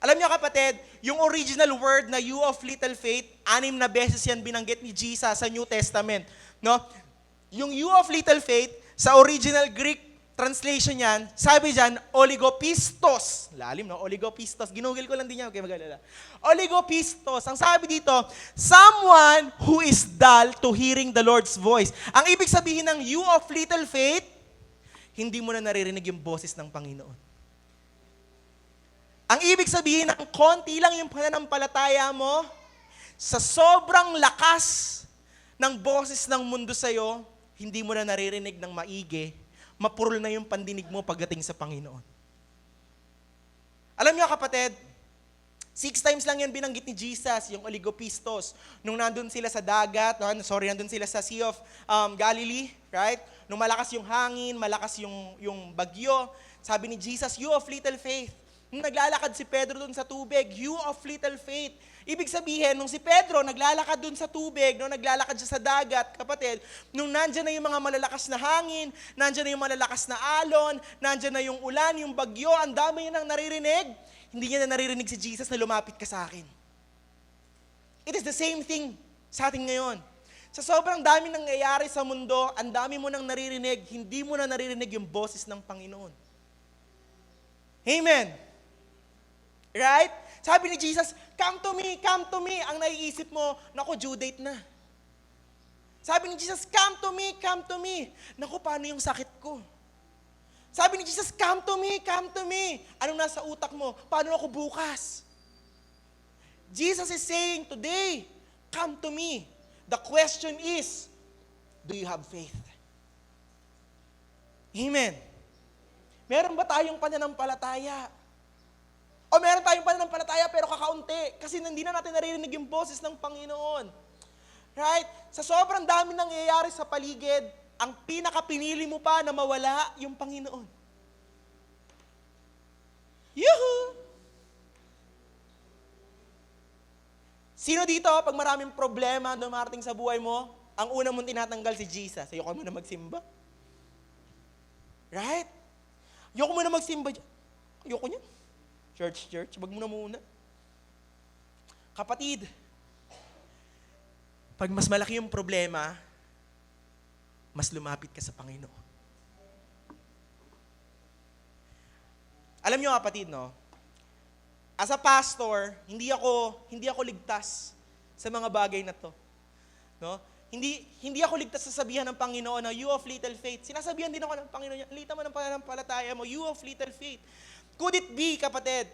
Alam niyo kapatid, yung original word na you of little faith, 6 na beses yan binanggit ni Jesus sa New Testament. No? Yung you of little faith, sa original Greek translation yan, sabi dyan, oligopistos. Lalim, no? Oligopistos. Ginugil ko lang din yan, okay, mag-alala. Oligopistos. Ang sabi dito, someone who is dull to hearing the Lord's voice. Ang ibig sabihin ng you of little faith, hindi mo na naririnig yung boses ng Panginoon. Ang ibig sabihin ng konti lang yung pananampalataya mo, sa sobrang lakas ng boses ng mundo sa'yo, hindi mo na naririnig ng maigi, mapurol na yung pandinig mo pagdating sa Panginoon. Alam niyo kapatid, 6 times lang yan binanggit ni Jesus, yung oligopistos. Nung nandun sila sa dagat, nandun sila sa Sea of Galilee, right? Nung malakas yung hangin, malakas yung bagyo, sabi ni Jesus, you of little faith. Nung naglalakad si Pedro dun sa tubig, you of little faith. Ibig sabihin, nung si Pedro naglalakad dun sa tubig, nung naglalakad siya sa dagat, kapatid, nung nandyan na yung mga malalakas na hangin, nandyan na yung malalakas na alon, nandyan na yung ulan, yung bagyo, ang dami niya nang naririnig, hindi niya na naririnig si Jesus na lumapit ka sa akin. It is the same thing sa atin ngayon. Sa sobrang dami nangyayari sa mundo, ang dami mo nang naririnig, hindi mo na naririnig yung boses ng Panginoon. Amen. Right? Sabi ni Jesus, come to me, come to me. Ang naiisip mo, naku, due date na. Sabi ni Jesus, come to me, come to me. Naku, paano yung sakit ko? Sabi ni Jesus, come to me, come to me. Anong nasa utak mo? Paano ako bukas? Jesus is saying today, come to me. The question is, do you have faith? Amen. Meron ba tayong pananampalataya? O meron tayong pananampalataya pero kakaunti kasi hindi na natin naririnig yung boses ng Panginoon. Right? Sa sobrang dami nangyayari sa paligid, ang pinakapinili mo pa na mawala yung Panginoon. Yuhu! Sino dito, pag maraming problema dumarating sa buhay mo, ang una mong tinatanggal si Jesus. Ayoko mo na magsimba. Right? Ayoko mo na magsimba. Ayoko niya. Church, wag mo na muna. Kapatid, pag mas malaki yung problema, mas lumapit ka sa Panginoon. Alam niyo kapatid, no? As a pastor, hindi ako ligtas sa mga bagay na to. No? Hindi ako ligtas sa sabihan ng Panginoon na you of little faith. Sinasabihan din ako ng Panginoon, lita mo ng pananampalataya mo, you of little faith. Could it be, kapatid,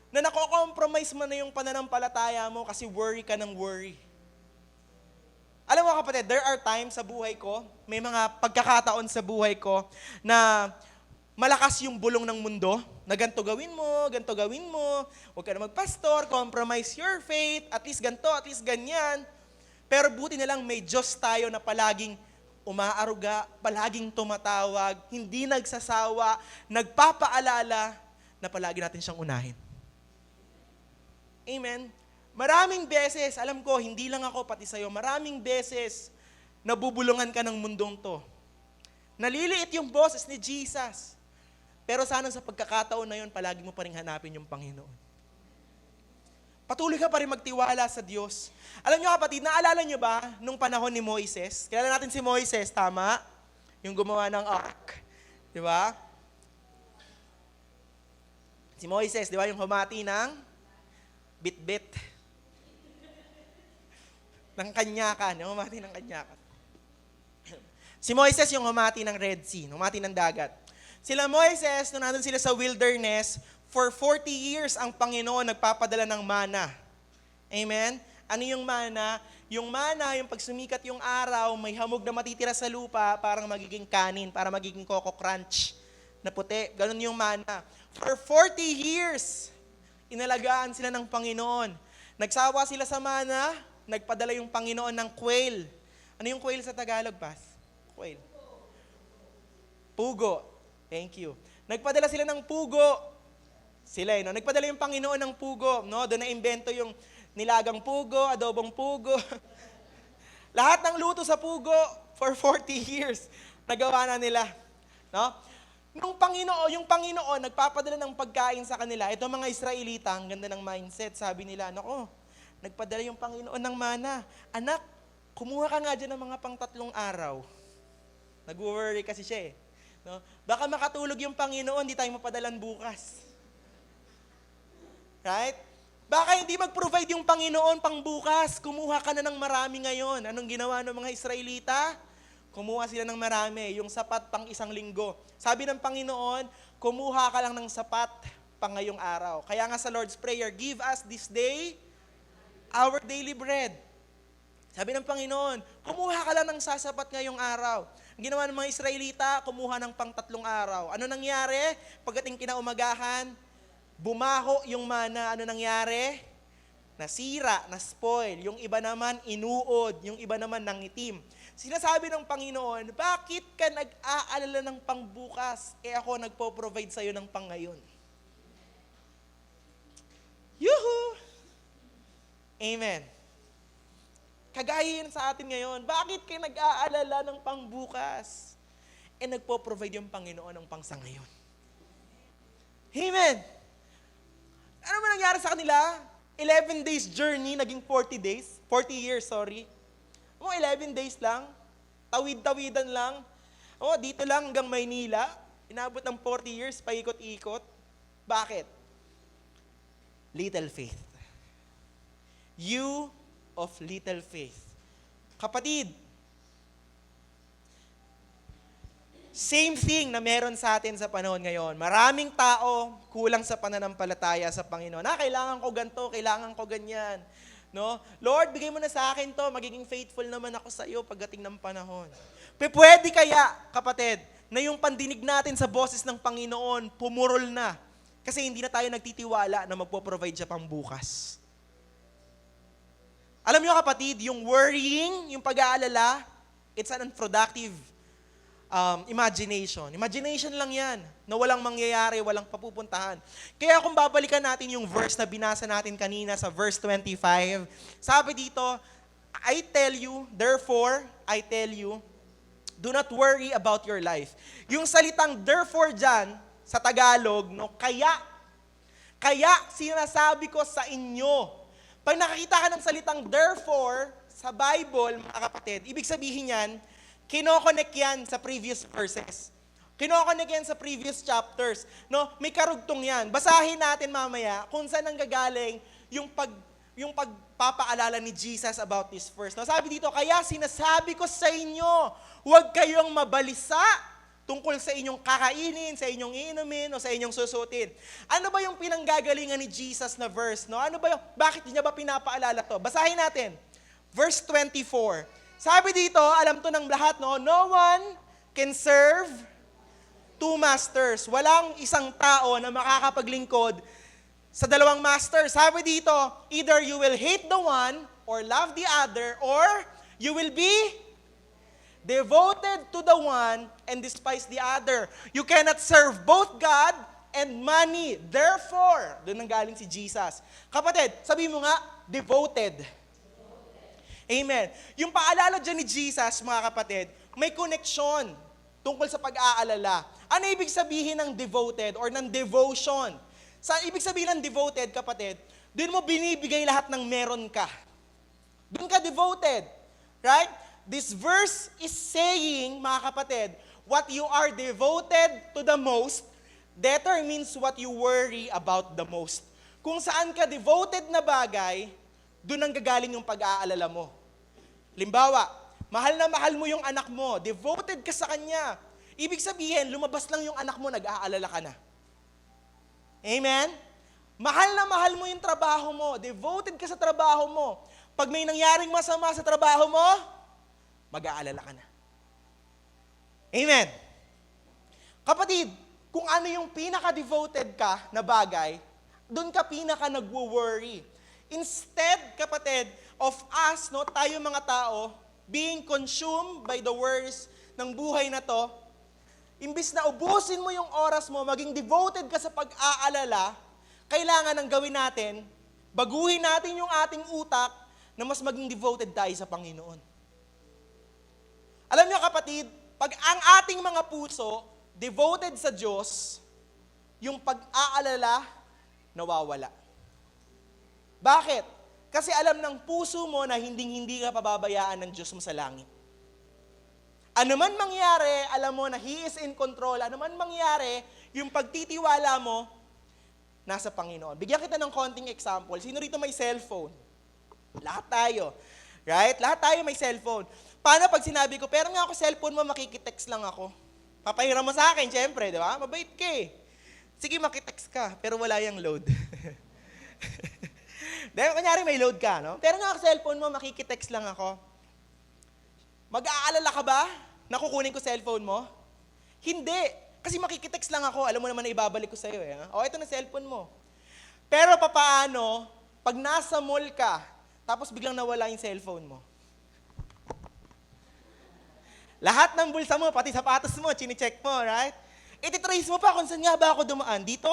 na nako-compromise mo na yung pananampalataya mo kasi worry ka ng worry? Alam mo kapatid, there are times sa buhay ko, may mga pagkakataon sa buhay ko na malakas yung bulong ng mundo, na ganito gawin mo, huwag ka na magpastor, compromise your faith, at least ganito, at least ganyan. Pero buti na lang may Diyos tayo na palaging umaaruga, palaging tumatawag, hindi nagsasawa, nagpapaalala na palagi natin siyang unahin. Amen? Maraming beses, alam ko, hindi lang ako pati sa'yo, maraming beses nabubulungan ka ng mundong to. Naliliit yung boses ni Jesus. Pero sana sa pagkakataon na yun, palagi mo pa rin hanapin yung Panginoon. Patuloy ka pa rin magtiwala sa Diyos. Alam niyo kapatid, naalala niyo ba nung panahon ni Moises? Kilala natin si Moises, tama? Yung gumawa ng ark. Di ba? Si Moises, di ba? Yung humati ng bit-bit. Ng kanyakan. Yung humati ng kanyakan. Si Moises yung humati ng Red Sea, humati ng dagat. Sila Moises, nung nandun sila sa wilderness, for 40 years ang Panginoon nagpapadala ng mana. Amen? Ano yung mana? Yung mana, yung pag sumikat yung araw, may hamog na matitira sa lupa, parang magiging kanin, para magiging coco crunch na puti. Ganun yung mana. For 40 years, inalagaan sila ng Panginoon. Nagsawa sila sa mana, nagpadala yung Panginoon ng quail. Ano yung quail sa Tagalog, Pas? Quail. Pugo. Thank you. Nagpadala sila ng pugo. No? Nagpadala yung Panginoon ng pugo. No? Doon na-imbento yung nilagang pugo, adobong pugo. Lahat ng luto sa pugo for 40 years. Nagawa na nila. No? Yung Panginoon, nagpapadala ng pagkain sa kanila. Ito mga Israelita, ang ganda ng mindset. Sabi nila, nako, nagpadala yung Panginoon ng mana. Anak, kumuha ka nga dyan ng mga pang 3 araw. Nag-worry kasi siya eh. No? Baka makatulog yung Panginoon, di tayo mapadalan bukas. Right? Baka hindi mag-provide yung Panginoon pang bukas. Kumuha ka na ng marami ngayon. Anong ginawa ng mga Israelita? Kumuha sila ng marami, yung sapat pang 1 linggo. Sabi ng Panginoon, kumuha ka lang ng sapat pang ngayong araw. Kaya nga sa Lord's Prayer, give us this day our daily bread. Sabi ng Panginoon, kumuha ka lang ng sasapat ngayong araw. Ang ginawa ng mga Israelita, kumuha ng pang 3 araw. Ano nangyari? Pagdating kinaumagahan, bumaho yung mana. Ano nangyari? Nasira, na-spoil. Yung iba naman, inuod. Yung iba naman, nangitim. Sinasabi ng Panginoon, bakit ka nag-aalala ng pangbukas? Ako nagpo-provide sa'yo ng pang ngayon. Yuhu! Amen. Kagaya yun sa atin ngayon, bakit ka nag-aalala ng pangbukas? Nagpo-provide yung Panginoon ng pang sa ngayon. Amen. Ano ba nangyari sa kanila? 11 days journey, naging 40 years, sorry. 11 days lang, tawid-tawidan lang. Dito lang hanggang Maynila, inabot ng 40 years, paikot-ikot. Bakit? Little faith. You of little faith. Kapatid, same thing na meron sa atin sa panahon ngayon. Maraming tao kulang sa pananampalataya sa Panginoon. Kailangan ko ganito, kailangan ko ganyan. No? Lord, bigay mo na sa akin to, magiging faithful naman ako sa iyo pagdating ng panahon. Pwede kaya, kapatid, na yung pandinig natin sa boses ng Panginoon, pumurol na. Kasi hindi na tayo nagtitiwala na magpo-provide siya pang bukas. Alam niyo kapatid, yung worrying, yung pag-aalala, it's an unproductive imagination. Imagination lang yan, na walang mangyayari, walang papupuntahan. Kaya kung babalikan natin yung verse na binasa natin kanina sa verse 25, sabi dito, I tell you, therefore, I tell you, do not worry about your life. Yung salitang therefore dyan, sa Tagalog, no, kaya sinasabi ko sa inyo. Pag nakakita ka ng salitang therefore sa Bible, mga kapatid, ibig sabihin yan, kino-connect yan sa previous verses. Kino-connect yan sa previous chapters. No? May karugtong yan. Basahin natin mamaya kung saan nanggagaling yung pagpapaalala ni Jesus about this verse. No? Sabi dito, kaya sinasabi ko sa inyo, huwag kayong mabalisa tungkol sa inyong kakainin, sa inyong inumin, o sa inyong susutin. Ano ba yung pinanggagalingan ni Jesus na verse? No? Bakit niya ba pinapaalala to? Basahin natin. Verse 24. Sabi dito, alam to ng lahat, no? No one can serve 2 masters. Walang isang tao na makakapaglingkod sa 2 masters. Sabi dito, either you will hate the one or love the other, or you will be devoted to the one and despise the other. You cannot serve both God and money. Therefore, doon nanggaling si Jesus. Kapatid, sabi mo nga, devoted. Amen. Yung paalala dyan ni Jesus, mga kapatid, may connection tungkol sa pag-aalala. Ano ibig sabihin ng devoted or ng devotion? Ibig sabihin ng devoted, kapatid, doon mo binibigay lahat ng meron ka. Doon ka devoted. Right? This verse is saying, mga kapatid, what you are devoted to the most determines what you worry about the most. Kung saan ka devoted na bagay, doon ang gagaling yung pag-aalala mo. Limbawa, mahal na mahal mo yung anak mo, devoted ka sa kanya. Ibig sabihin, lumabas lang yung anak mo, nag-aalala ka na. Amen? Mahal na mahal mo yung trabaho mo, devoted ka sa trabaho mo. Pag may nangyaring masama sa trabaho mo, mag-aalala ka na. Amen? Kapatid, kung ano yung pinaka-devoted ka na bagay, doon ka pinaka-nagwo-worry. Instead, kapatid, of us, no, tayo mga tao, being consumed by the worries ng buhay na to, imbis na ubusin mo yung oras mo, maging devoted ka sa pag-aalala, kailangan ang gawin natin, baguhin natin yung ating utak na mas maging devoted tayo sa Panginoon. Alam niyo kapatid, pag ang ating mga puso devoted sa Diyos, yung pag-aalala, nawawala. Bakit? Kasi alam ng puso mo na hindi ka pababayaan ng Diyos mo sa langit. Ano man mangyari, alam mo na He is in control. Ano man mangyari, yung pagtitiwala mo, nasa Panginoon. Bigyan kita ng konting example. Sino rito may cellphone? Lahat tayo. Right? Lahat tayo may cellphone. Paano pag sinabi ko, pero nga ako cellphone mo, makikitext lang ako. Papahiram mo sa akin, syempre, di ba? Mabait ka eh. Sige, makitext ka, pero wala yung load. Dahil kunyari may load ka, no? Pero nga ako cellphone mo, makikitext lang ako. Mag-aalala ka ba na kukunin ko cellphone mo? Hindi. Kasi makikitext lang ako, alam mo naman na ibabalik ko sa'yo eh. O, ito na cellphone mo. Pero papaano, pag nasa mall ka, tapos biglang nawala yung cellphone mo. Lahat ng bulsa mo, pati sapatos mo, chine-check mo, right? Iti-trace mo pa kung saan nga ba ako dumaan. Dito.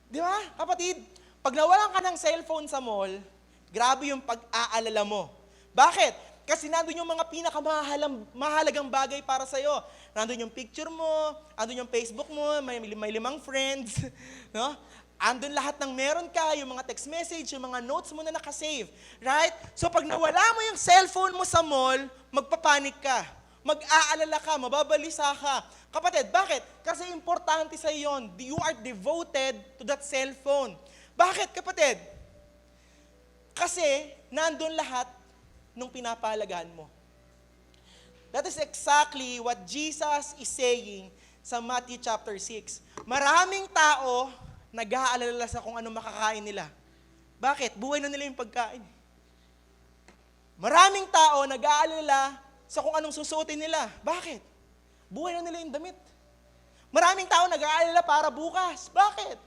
Di ba, kapatid? Pag nawalan ka ng cellphone sa mall, grabe yung pag-aalala mo. Bakit? Kasi nandun yung mga pinakamahalagang bagay para sa'yo. Nandun yung picture mo, nandun yung Facebook mo, may 5 friends, no? Andun lahat ng meron ka, yung mga text message, yung mga notes mo na nakasave. Right? So pag nawala mo yung cellphone mo sa mall, magpapanik ka. Mag-aalala ka, mababalisa ka. Kapatid, bakit? Kasi importante sa yon. You are devoted to that cellphone. Bakit, kapatid? Kasi nandun lahat nung pinapahalagahan mo. That is exactly what Jesus is saying sa Matthew chapter 6. Maraming tao nag-aalala sa kung ano makakain nila. Bakit? Buhay na nila yung pagkain. Maraming tao nag-aalala sa kung anong susuotin nila. Bakit? Buhay na nila yung damit. Maraming tao nag-aalala para bukas. Bakit?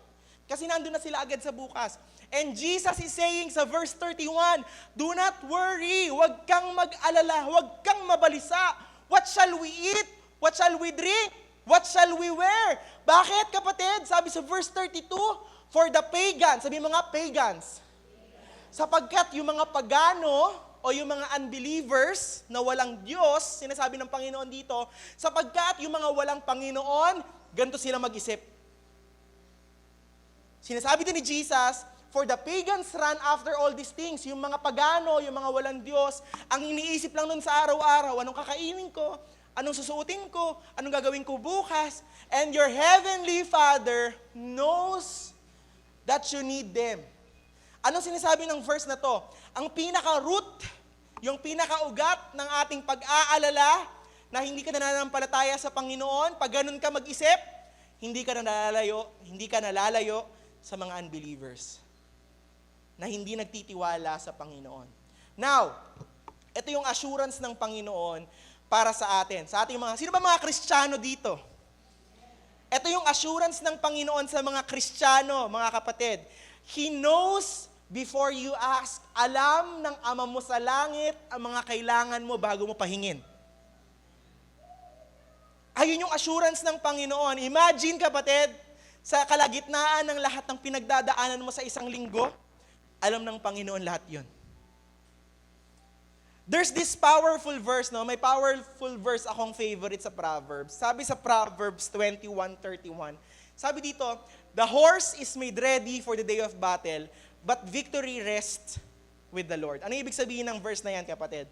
Kasi nandun na sila agad sa bukas. And Jesus is saying sa verse 31, do not worry, huwag kang mag-alala, huwag kang mabalisa. What shall we eat? What shall we drink? What shall we wear? Bakit, kapatid? Sabi sa verse 32, for the pagans, sabi mga pagans, sapagkat yung mga pagano o yung mga unbelievers na walang Diyos, sinasabi ng Panginoon dito, sapagkat yung mga walang Panginoon, ganito sila mag-isip. Sinasabi din ni Jesus, for the pagans run after all these things. Yung mga pagano, yung mga walang Diyos, ang iniisip lang nun sa araw-araw, anong kakainin ko, anong susuotin ko, anong gagawin ko bukas. And your heavenly Father knows that you need them. Anong sinasabi ng verse na to? Ang pinaka-root, yung pinaka-ugat ng ating pag-aalala na hindi ka nananampalataya sa Panginoon, pag ganun ka mag-isip, hindi ka nalalayo sa mga unbelievers na hindi nagtitiwala sa Panginoon. Now, ito yung assurance ng Panginoon para sa atin. Sa ating sino ba mga Kristiyano dito? Ito yung assurance ng Panginoon sa mga Kristiyano, mga kapatid. He knows before you ask. Alam ng Ama mo sa langit ang mga kailangan mo bago mo pahingin. Ayun yung assurance ng Panginoon. Imagine, kapatid, sa kalagitnaan ng lahat ng pinagdadaanan mo sa isang linggo, alam ng Panginoon lahat yun. There's this powerful verse, no? May powerful verse akong favorite sa Proverbs. Sabi sa Proverbs 21:31, sabi dito, the horse is made ready for the day of battle, but victory rests with the Lord. Ano ibig sabihin ng verse na yan, kapatid?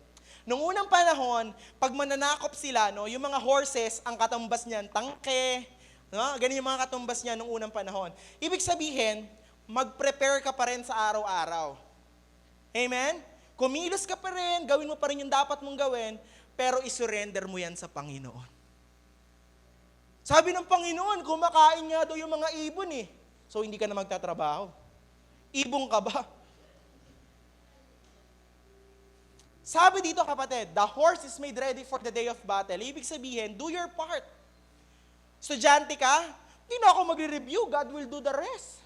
Noong unang panahon, pag mananakop sila, no, yung mga horses, ang katumbas niyan, tangke, no? Ganun yung mga katumbas niya noong unang panahon. Ibig sabihin, mag-prepare ka pa rin sa araw-araw. Amen? Kumilos ka pa rin, gawin mo pa rin yung dapat mong gawin, pero isurrender mo yan sa Panginoon. Sabi ng Panginoon, kumakain nga daw yung mga ibon eh. So hindi ka na magtatrabaho. Ibong ka ba? Sabi dito, kapatid, the horse is made ready for the day of battle. Ibig sabihin, do your part. Estudyante ka, hindi na ako magre-review, God will do the rest.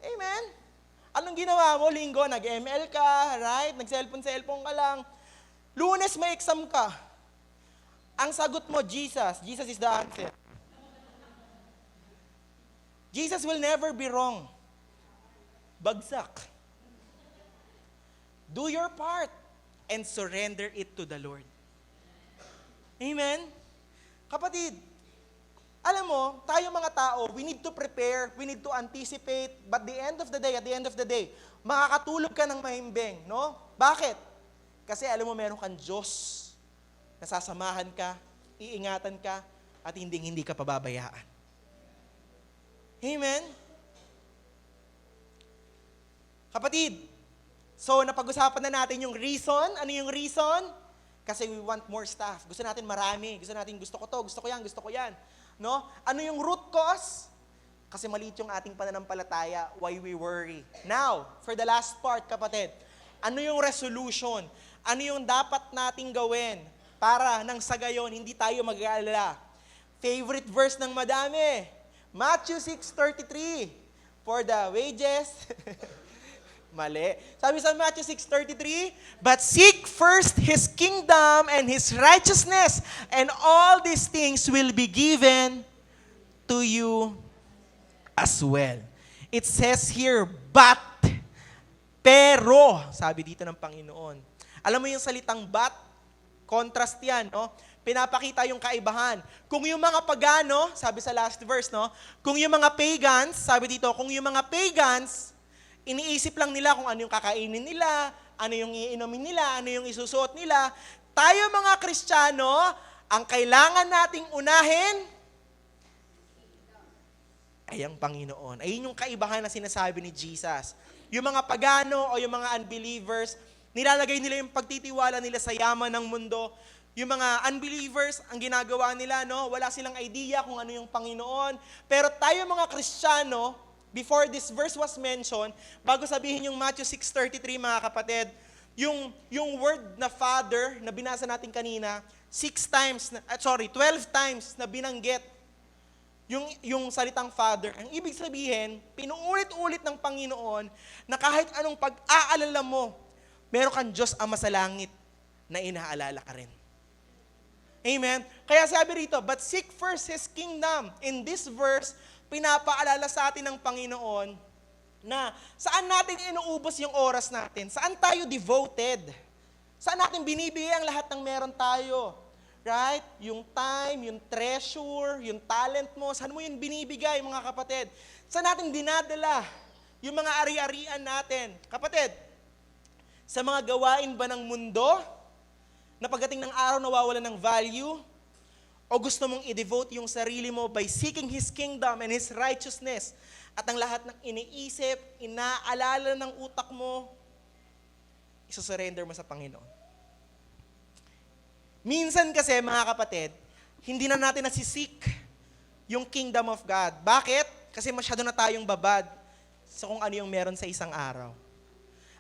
Amen? Anong ginawa mo? Linggo, nag-ML ka, right? Nag-cellphone ka lang. Lunes, may exam ka. Ang sagot mo, Jesus. Jesus is the answer. Jesus will never be wrong. Bagsak. Do your part and surrender it to the Lord. Amen? Kapatid, alam mo, tayo mga tao, we need to prepare, we need to anticipate, but at the end of the day, makakatulog ka ng mahimbing, no? Bakit? Kasi alam mo, meron kang Diyos, nasasamahan ka, iingatan ka, at hindi ka pababayaan. Amen? Kapatid, so napag-usapan na natin yung reason. Ano yung reason? Kasi we want more stuff. Gusto natin marami. Gusto ko to, gusto ko yan. No? Ano yung root cause? Kasi maliit yung ating pananampalataya, why we worry. Now, for the last part, kapatid, ano yung resolution? Ano yung dapat nating gawin para nang sa gayon, hindi tayo mag-aalala? Favorite verse ng madami, Matthew 6:33, for the wages, mali. Sabi sa Matthew 6:33, but seek first His kingdom and His righteousness, and all these things will be given to you as well. It says here, but, pero, sabi dito ng Panginoon. Alam mo yung salitang but, contrast yan, no? Pinapakita yung kaibahan. Kung yung mga pagano, sabi sa last verse, no? Kung yung mga pagans, sabi dito, kung yung mga pagans, iniisip lang nila kung ano yung kakainin nila, ano yung iinumin nila, ano yung isusuot nila. Tayo mga Kristiyano, ang kailangan nating unahin ay ang Panginoon. Ayun yung kaibahan na sinasabi ni Jesus. Yung mga pagano o yung mga unbelievers, nilalagay nila yung pagtitiwala nila sa yaman ng mundo. Yung mga unbelievers, ang ginagawa nila, no, wala silang idea kung ano yung Panginoon. Pero tayo mga Kristiyano, before this verse was mentioned, bago sabihin yung Matthew 6:33, mga kapatid, yung word na Father na binasa natin kanina, 12 times na binanggit yung salitang Father. Ang ibig sabihin, pinuulit-ulit ng Panginoon na kahit anong pag-aalala mo, meron kang Diyos Ama sa langit na inaalala ka rin. Amen? Kaya sabi rito, but seek first His kingdom. In this verse, pinapaalala sa atin ng Panginoon na saan natin inuubos yung oras natin? Saan tayo devoted? Saan natin binibigay ang lahat ng meron tayo? Right? Yung time, yung treasure, yung talent mo, saan mo yun binibigay, mga kapatid? Saan natin dinadala yung mga ari-arian natin? Kapatid, sa mga gawain ba ng mundo, na pagdating ng araw nawawalan ng value, o gusto mong i-devote yung sarili mo by seeking His kingdom and His righteousness, at ang lahat ng iniisip, inaalala ng utak mo, isusurrender mo sa Panginoon. Minsan kasi, mga kapatid, hindi na natin nasisik yung kingdom of God. Bakit? Kasi masyado na tayong babad sa kung ano yung meron sa isang araw.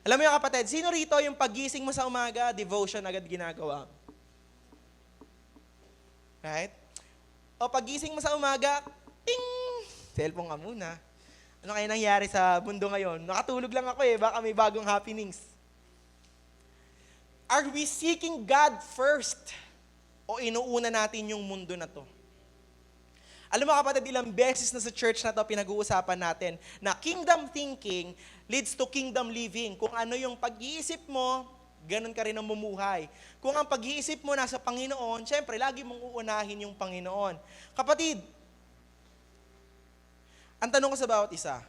Alam mo yung kapatid, sino rito yung pagising mo sa umaga, devotion agad ginagawa? Right? O pagising mo sa umaga, ting! Cellphone ka muna. Ano kaya nangyari sa mundo ngayon? Nakatulog lang ako baka may bagong happenings. Are we seeking God first? O inuuna natin yung mundo na to? Alam mo kapatid, ilang beses na sa church na to pinag-uusapan natin na kingdom thinking leads to kingdom living. Kung ano yung pag-iisip mo, ganun ka rin ang mumuhay. Kung ang pag-iisip mo nasa Panginoon, syempre, lagi mong uunahin yung Panginoon. Kapatid, ang tanong ko sa bawat isa,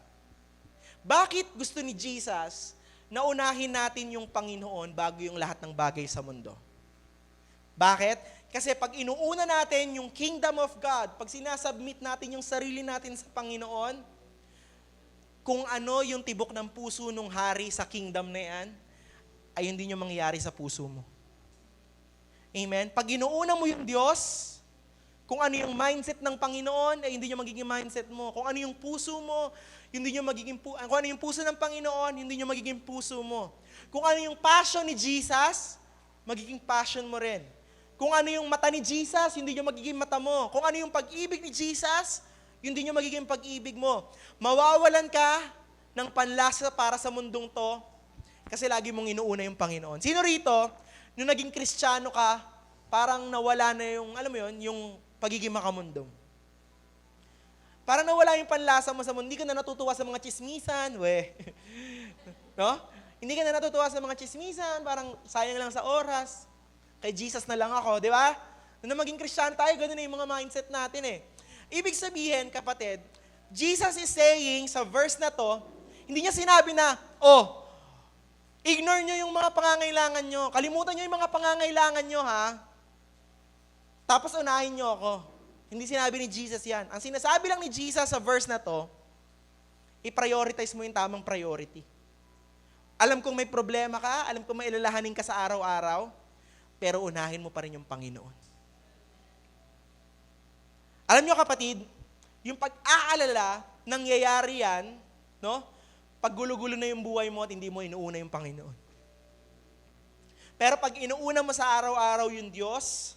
bakit gusto ni Jesus na unahin natin yung Panginoon bago yung lahat ng bagay sa mundo? Bakit? Kasi pag inuuna natin yung kingdom of God, pag sinasubmit natin yung sarili natin sa Panginoon, kung ano yung tibok ng puso ng hari sa kingdom na yan, ay hindi nyo mangyayari sa puso mo. Amen? Pag inuuna mo yung Diyos, kung ano yung mindset ng Panginoon, ay hindi nyo magiging mindset mo. Kung ano yung puso mo, hindi nyo magiging kung ano yung puso ng Panginoon, hindi nyo magiging puso mo. Kung ano yung passion ni Jesus, magiging passion mo rin. Kung ano yung mata ni Jesus, hindi nyo magiging mata mo. Kung ano yung pag-ibig ni Jesus, hindi nyo magiging pag-ibig mo. Mawawalan ka ng panlasa para sa mundong to kasi lagi mong inuuna yung Panginoon. Sino rito, nung naging Kristiyano ka, parang nawala na yung, alam mo yun, yung pagiging makamundong. Parang nawala yung panlasa mo sa mundo. Hindi ka na natutuwa sa mga chismisan. No? Hindi ka na natutuwa sa mga chismisan. Parang sayang lang sa oras. Kay Jesus na lang ako, di ba? Na maging Kristiyano tayo, ganun na yung mga mindset natin eh. Ibig sabihin, kapatid, Jesus is saying sa verse na to, hindi niya sinabi na, ignore nyo yung mga pangangailangan nyo. Kalimutan nyo yung mga pangangailangan nyo, ha? Tapos unahin nyo ako. Hindi sinabi ni Jesus yan. Ang sinasabi lang ni Jesus sa verse na to, i-prioritize mo yung tamang priority. Alam kong may problema ka, alam kong may ilalahanin ka sa araw-araw, pero unahin mo pa rin yung Panginoon. Alam nyo kapatid, yung pag-aalala, nangyayari yan, no? Pag gulo-gulo na yung buhay mo at hindi mo inuuna yung Panginoon. Pero pag inuuna mo sa araw-araw yung Diyos,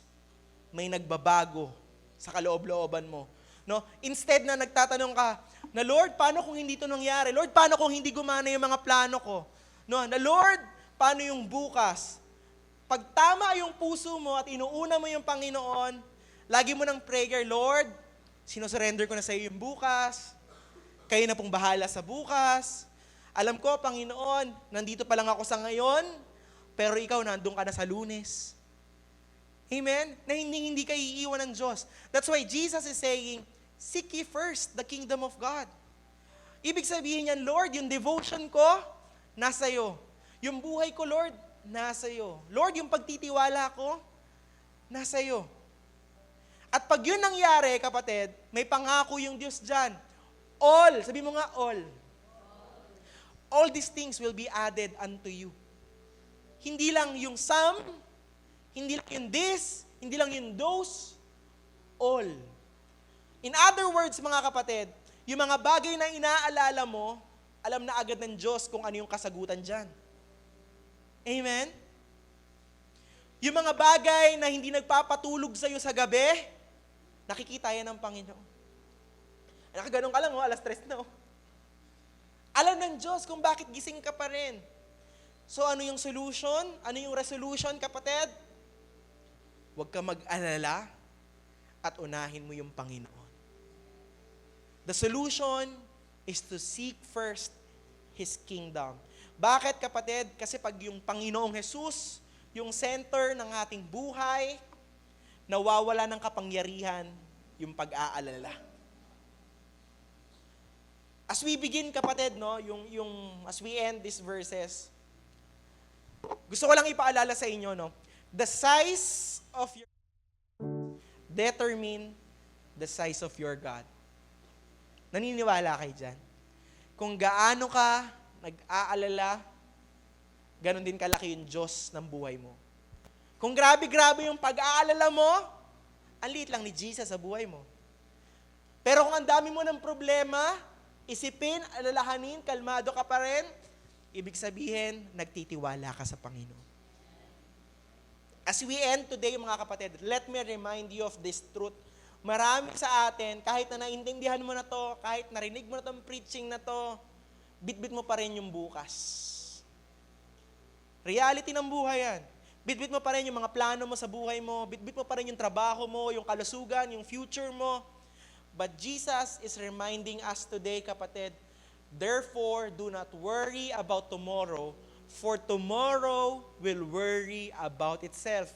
may nagbabago sa kaloob-looban mo. No? Instead na nagtatanong ka, na Lord, paano kung hindi ito nangyari? Lord, paano kung hindi gumana yung mga plano ko? No? Na Lord, paano yung bukas? Pag tama yung puso mo at inuuna mo yung Panginoon, lagi mo ng prayer, Lord, sinusurrender ko na sa iyo yung bukas. Kayo na pong bahala sa bukas. Alam ko, Panginoon, nandito pa lang ako sa ngayon, pero ikaw nandun ka na sa Lunes. Amen? Na hindi ka iiwan ng Diyos. That's why Jesus is saying, seek ye first the kingdom of God. Ibig sabihin niyan, Lord, yung devotion ko, nasa iyo. Yung buhay ko, Lord, nasa iyo. Lord, yung pagtitiwala ko, nasa iyo. At pag yun nangyari, kapatid, may pangako yung Diyos dyan. All, sabi mo nga, all these things will be added unto you. Hindi lang yung some, hindi lang yung this, hindi lang yung those, all. In other words, mga kapatid, yung mga bagay na inaalala mo, alam na agad ng Diyos kung ano yung kasagutan dyan. Amen? Yung mga bagay na hindi nagpapatulog sa'yo sa gabi, nakikita yan ng Panginoon. Nakaganon ka lang, alas 3 na. Alam ng Diyos kung bakit gising ka pa rin. So ano yung solution? Ano yung resolution, kapatid? Huwag ka mag-alala at unahin mo yung Panginoon. The solution is to seek first His kingdom. Bakit, kapatid? Kasi pag yung Panginoong Jesus, yung center ng ating buhay, nawawala ng kapangyarihan yung pag-aalala. As we begin, kapatid, no, as we end these verses, gusto ko lang ipaalala sa inyo, no, the size of your determine the size of your God. Naniniwala kayo dyan? Kung gaano ka nag-aalala, ganon din kalaki yung Diyos ng buhay mo. Kung grabe-grabe yung pag-aalala mo, ang liit lang ni Jesus sa buhay mo. Pero kung ang dami mo ng problema, isipin, alalahanin, kalmado ka pa rin, ibig sabihin, nagtitiwala ka sa Panginoon. As we end today, mga kapatid, let me remind you of this truth. Marami sa atin, kahit na naintindihan mo na to, kahit narinig mo na tong preaching na to, bitbit mo pa rin yung bukas. Reality ng buhay yan. Bitbit mo pa rin yung mga plano mo sa buhay mo, bitbit mo pa rin yung trabaho mo, yung kalusugan, yung future mo. But Jesus is reminding us today, kapatid, therefore, do not worry about tomorrow, for tomorrow will worry about itself.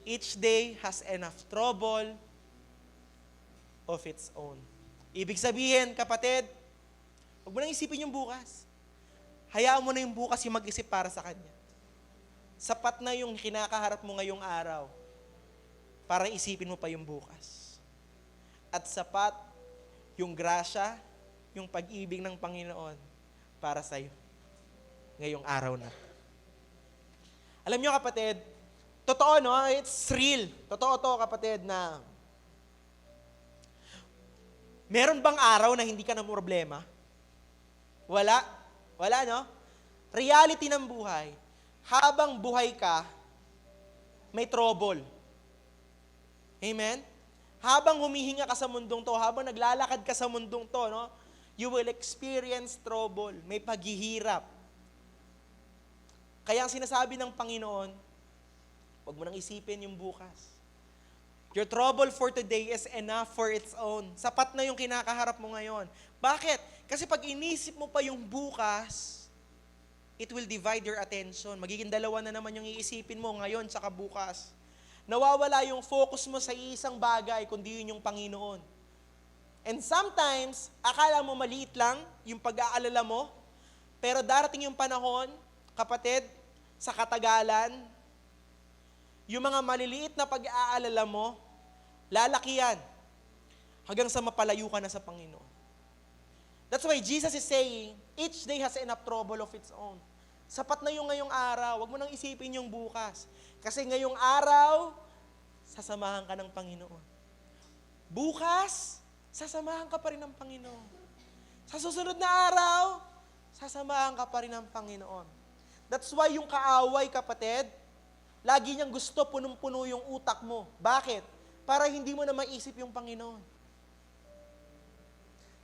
Each day has enough trouble of its own. Ibig sabihin, kapatid, huwag mo nang isipin yung bukas. Hayaan mo na yung bukas yung mag-isip para sa Kanya. Sapat na yung kinakaharap mo ngayong araw para isipin mo pa yung bukas. At sapat yung grasya, yung pag-ibig ng Panginoon para sa'yo ngayong araw na. Alam nyo, kapatid, totoo, no? It's real. Totoo to, kapatid, na meron bang araw na hindi ka na problema? Wala. Wala, no? Reality ng buhay. Habang buhay ka, may trouble. Amen? Habang humihinga ka sa mundong to, habang naglalakad ka sa mundong to, no, you will experience trouble. May paghihirap. Kaya ang sinasabi ng Panginoon, huwag mo nang isipin yung bukas. Your trouble for today is enough for its own. Sapat na yung kinakaharap mo ngayon. Bakit? Kasi pag inisip mo pa yung bukas, it will divide your attention. Magiging dalawa na naman yung iisipin mo ngayon tsaka bukas. Nawawala yung focus mo sa isang bagay, kundi yun yung Panginoon. And sometimes, akala mo maliit lang yung pag-aalala mo, pero darating yung panahon, kapatid, sa katagalan, yung mga maliliit na pag-aalala mo, lalaki yan hanggang sa mapalayo ka na sa Panginoon. That's why Jesus is saying, each day has enough trouble of its own. Sapat na yung ngayong araw, huwag mo nang isipin yung bukas. Kasi ngayong araw, sasamahan ka ng Panginoon. Bukas, sasamahan ka pa rin ng Panginoon. Sa susunod na araw, sasamahan ka pa rin ng Panginoon. That's why yung kaaway, kapatid, lagi niyang gusto punong-puno yung utak mo. Bakit? Para hindi mo na maisip yung Panginoon.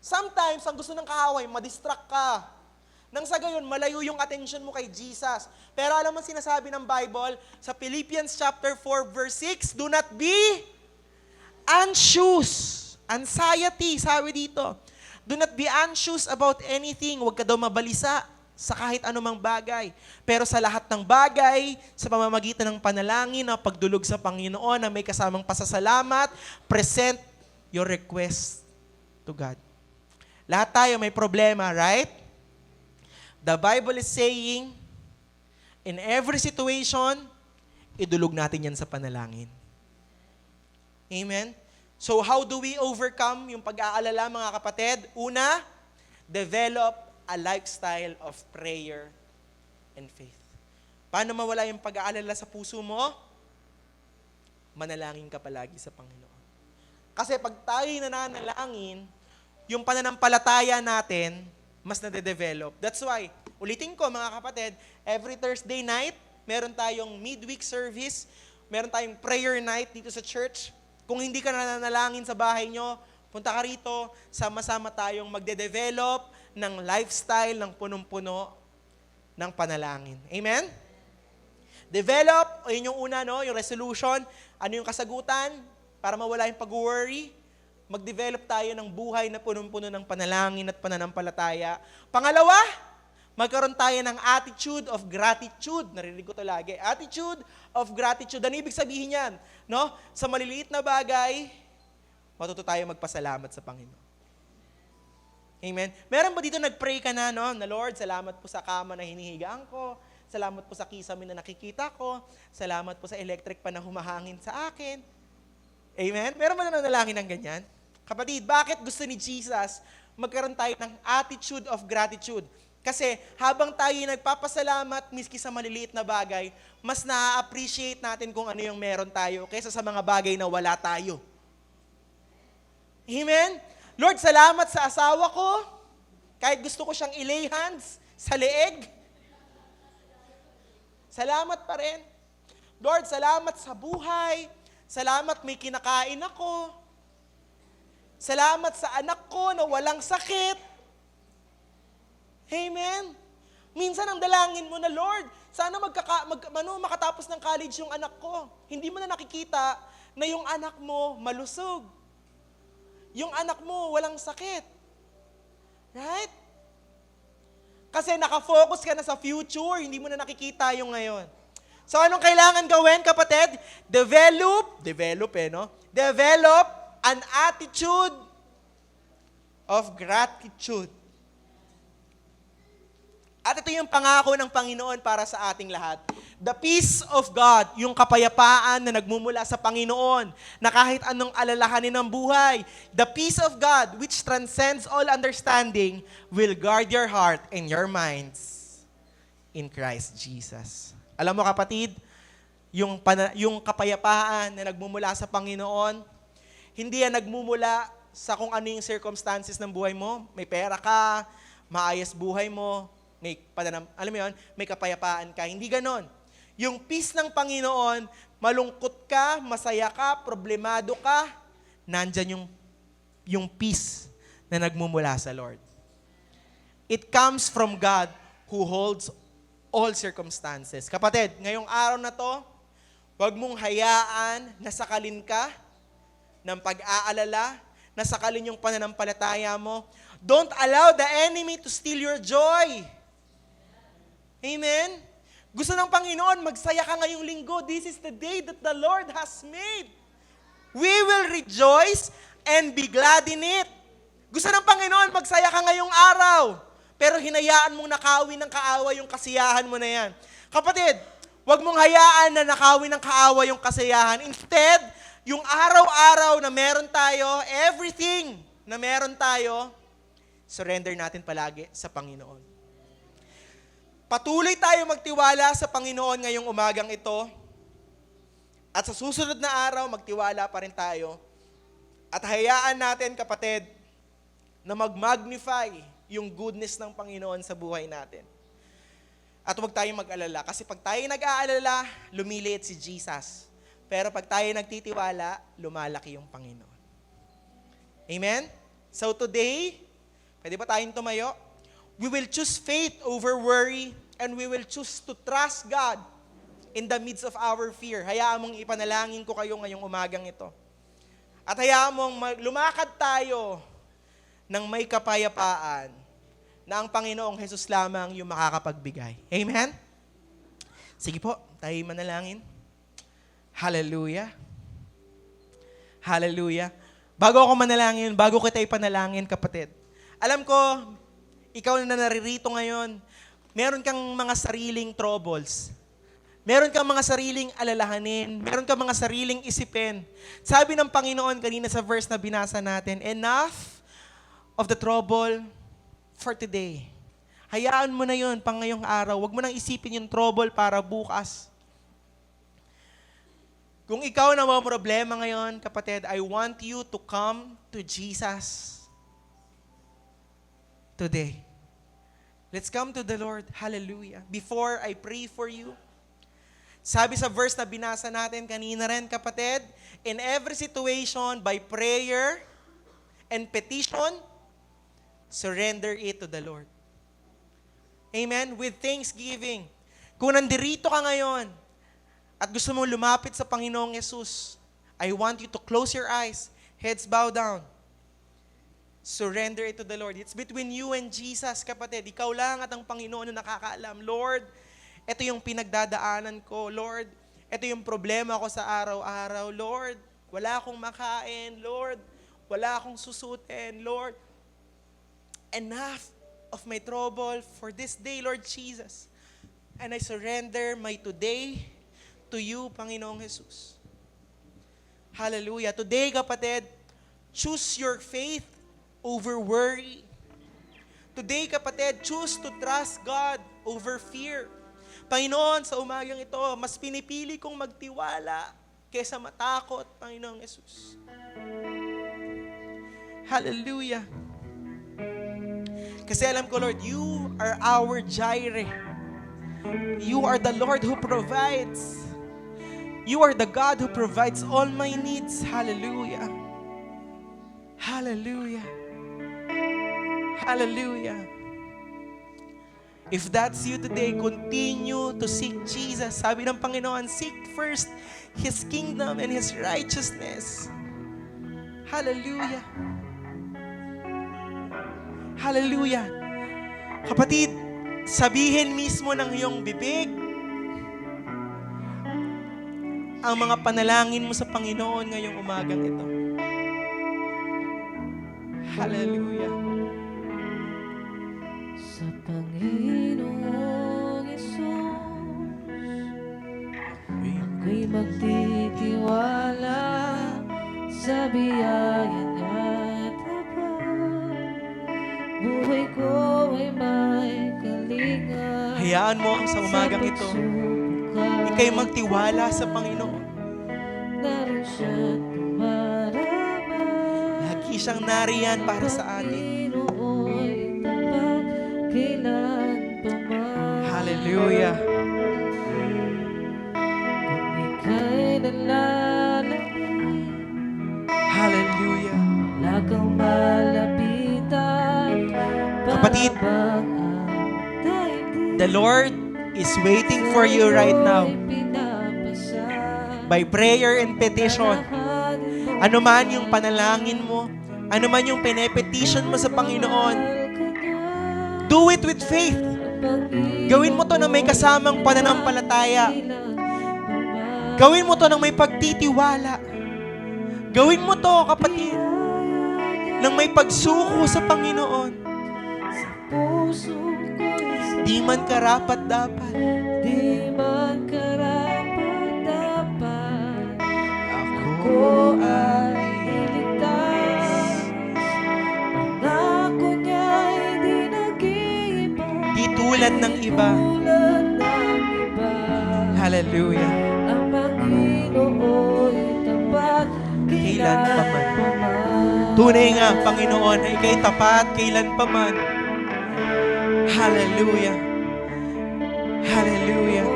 Sometimes, ang gusto ng kaaway, madistract ka. Nang sa gayon, malayo yung attention mo kay Jesus. Pero alam mo sinasabi ng Bible, sa Philippians chapter 4, verse 6, do not be anxious. Anxiety, sabi dito. Do not be anxious about anything. Huwag ka daw mabalisa sa kahit anumang bagay. Pero sa lahat ng bagay, sa pamamagitan ng panalangin, na pagdulog sa Panginoon, na may kasamang pasasalamat, present your request to God. Lahat tayo may problema, right? The Bible is saying, in every situation, idulog natin yan sa panalangin. Amen? So how do we overcome yung pag-aalala, mga kapatid? Una, develop a lifestyle of prayer and faith. Paano mawala yung pag-aalala sa puso mo? Manalangin ka palagi sa Panginoon. Kasi pag tayo nananalangin, yung pananampalataya natin, mas nade-develop. That's why, ulitin ko mga kapatid, every Thursday night, meron tayong midweek service, meron tayong prayer night dito sa church. Kung hindi ka nananalangin sa bahay nyo, punta ka rito, sama-sama tayong magde-develop ng lifestyle ng punong-puno ng panalangin. Amen? Develop, yun yung una, no? Yung resolution. Ano yung kasagutan? Para mawala yung pag-worry, mag-develop tayo ng buhay na punong-puno ng panalangin at pananampalataya. Pangalawa, magkaroon tayo ng attitude of gratitude. Narinig ko ito lagi. Attitude of gratitude. Ano ibig sabihin yan? No? Sa maliliit na bagay, matuto tayo magpasalamat sa Panginoon. Amen? Meron ba dito nag-pray ka na, no? Na Lord, salamat po sa kama na hinihigaan ko. Salamat po sa kisame na nakikita ko. Salamat po sa electric pa na humahangin sa akin. Amen? Meron ba na nanalangin ng ganyan? Kapatid, bakit gusto ni Jesus magkaroon tayo ng attitude of gratitude? Kasi habang tayo nagpapasalamat miski sa maliliit na bagay, mas na-appreciate natin kung ano yung meron tayo kaysa sa mga bagay na wala tayo. Amen? Lord, salamat sa asawa ko. Kahit gusto ko siyang i-lay hands sa leeg. Salamat pa rin. Lord, salamat sa buhay. Salamat may kinakain ako. Salamat sa anak ko na walang sakit. Amen? Minsan ang dalangin mo na, Lord, sana makatapos ng college yung anak ko. Hindi mo na nakikita na yung anak mo malusog. Yung anak mo walang sakit. Right? Kasi nakafocus ka na sa future, hindi mo na nakikita yung ngayon. So anong kailangan gawin, kapatid? Develop an attitude of gratitude. At ito yung pangako ng Panginoon para sa ating lahat. The peace of God, yung kapayapaan na nagmumula sa Panginoon, na kahit anong alalahanin ng buhay, the peace of God, which transcends all understanding, will guard your heart and your minds in Christ Jesus. Alam mo kapatid, yung kapayapaan na nagmumula sa Panginoon, hindi yan nagmumula sa kung ano yung circumstances ng buhay mo. May pera ka, maayos buhay mo, may kapayapaan ka. Hindi ganon. Yung peace ng Panginoon, malungkot ka, masaya ka, problemado ka, nandyan yung peace na nagmumula sa Lord. It comes from God who holds all circumstances. Kapatid, ngayong araw na to, huwag mong hayaan na sakalin ka ng pag-aalala, na sakalin yung pananampalataya mo. Don't allow the enemy to steal your joy. Amen? Gusto ng Panginoon, magsaya ka ngayong linggo. This is the day that the Lord has made. We will rejoice and be glad in it. Gusto ng Panginoon, magsaya ka ngayong araw. Pero hinayaan mong nakawin ng kaawa yung kasiyahan mo na yan. Kapatid, huwag mong hayaan na nakawin ng kaawa yung kasiyahan. Instead, yung araw-araw na meron tayo, everything na meron tayo, surrender natin palagi sa Panginoon. Patuloy tayo magtiwala sa Panginoon ngayong umagang ito. At sa susunod na araw, magtiwala pa rin tayo. At hayaan natin, kapatid, na mag-magnify yung goodness ng Panginoon sa buhay natin. At huwag tayong mag-alala. Kasi pag tayo nag-aalala, lumiliit si Jesus. Pero pag tayo nagtitiwala, lumalaki yung Panginoon. Amen? So today, pwede ba tayong tumayo? We will choose faith over worry, and we will choose to trust God in the midst of our fear. Hayaan mong ipanalangin ko kayo ngayong umagang ito. At hayaan mong lumakad tayo ng may kapayapaan na ang Panginoong Jesus lamang yung makakapagbigay. Amen? Sige po, tayo manalangin. Hallelujah. Hallelujah. Bago ako manalangin, bago kita ipanalangin, kapatid, alam ko, ikaw na naririto ngayon, meron kang mga sariling troubles. Meron kang mga sariling alalahanin. Meron kang mga sariling isipin. Sabi ng Panginoon kanina sa verse na binasa natin, enough of the trouble for today. Hayaan mo na yun pang ngayong araw. Huwag mo nang isipin yung trouble para bukas. Kung ikaw na may problema ngayon, kapatid, I want you to come to Jesus today. Let's come to the Lord. Hallelujah. Before I pray for you, sabi sa verse na binasa natin kanina rin, kapatid, in every situation, by prayer and petition, surrender it to the Lord. Amen? With thanksgiving. Kung nandirito ka ngayon at gusto mong lumapit sa Panginoong Yesus, I want you to close your eyes, heads bow down. Surrender it to the Lord. It's between you and Jesus, kapatid. Ikaw lang at ang Panginoon na nakakaalam. Lord, ito yung pinagdadaanan ko. Lord, ito yung problema ko sa araw-araw. Lord, wala akong makain. Lord, wala akong susutin. Lord, enough of my trouble for this day, Lord Jesus. And I surrender my today to you, Panginoong Jesus. Hallelujah. Today, kapatid, choose your faith over worry. Today, kapatid, choose to trust God over fear. Panginoon, sa umagang ito, mas pinipili kong magtiwala kaysa matakot, Panginoong Jesus. Hallelujah. Kasi alam ko, Lord, you are our Jireh. You are the Lord who provides. You are the God who provides all my needs. Hallelujah. Hallelujah. Hallelujah. If that's you today, continue to seek Jesus. Sabi ng Panginoon, seek first His kingdom and His righteousness. Hallelujah. Hallelujah. Kapatid, sabihin mismo ng iyong bibig ang mga panalangin mo sa Panginoon ngayong umagang ito. Hallelujah. Sa Panginoong Yesus, ako'y magtitiwala sa biyaya niya't habang buhay ko ay may kalinga. Hayaan mo sa umagang ito, ika'y magtiwala sa Panginoon. Naroon siya't dumarama. Lagi siyang nariyan para sa atin. Panginoon tapat kailan pa man. Hallelujah. Kung ika'y nalalangin, Hallelujah. wala kang malapitan. Kapatid, Para bang ang daigdig the Lord is waiting for you right now. ay pinapasa. By prayer and petition. Ano man yung panalangin mo, ano man yung pinepetition mo sa Panginoon, do it with faith. Gawin mo to na may kasamang pananampalataya. Gawin mo to ng may pagtitiwala. Gawin mo to, kapatid, ng may pagsuko sa Panginoon. Di man karapat dapat. Di man karapat-dapat Ako ay iligtas. Pangako niya'y di nag-iiba. di tulad ng iba. Tulad ng iba. Hallelujah. Ang Panginoon'y tapat Kailan pa man. kailanpaman. Tunay nga, Panginoon, ay kay tapat kailan pa man. Hallelujah. Hallelujah.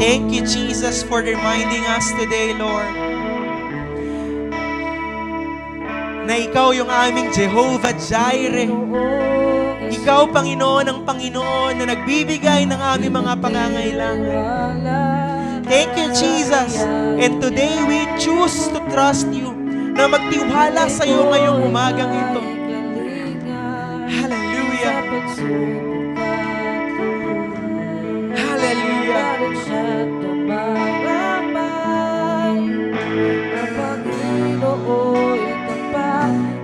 Thank you, Jesus, for reminding us today, Lord, na Ikaw yung aming Jehovah Jireh. Ikaw, Panginoon, ang Panginoon na nagbibigay ng aming mga pangangailangan. Thank you, Jesus. And today, we choose to trust You, na magtiwala sa iyo ngayong umagang ito. Hallelujah. Hallelujah.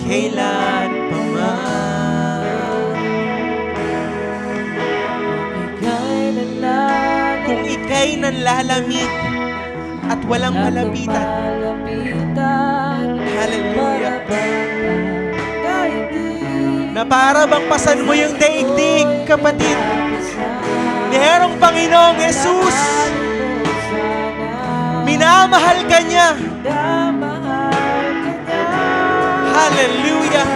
Kailan pa man. Kung ika'y nanlalamig at walang malapitan. Hallelujah. Na para bang pasan mo yung daigdig, kapatid. Merong Panginoong Jesus. Minamahal ka niya. Hallelujah.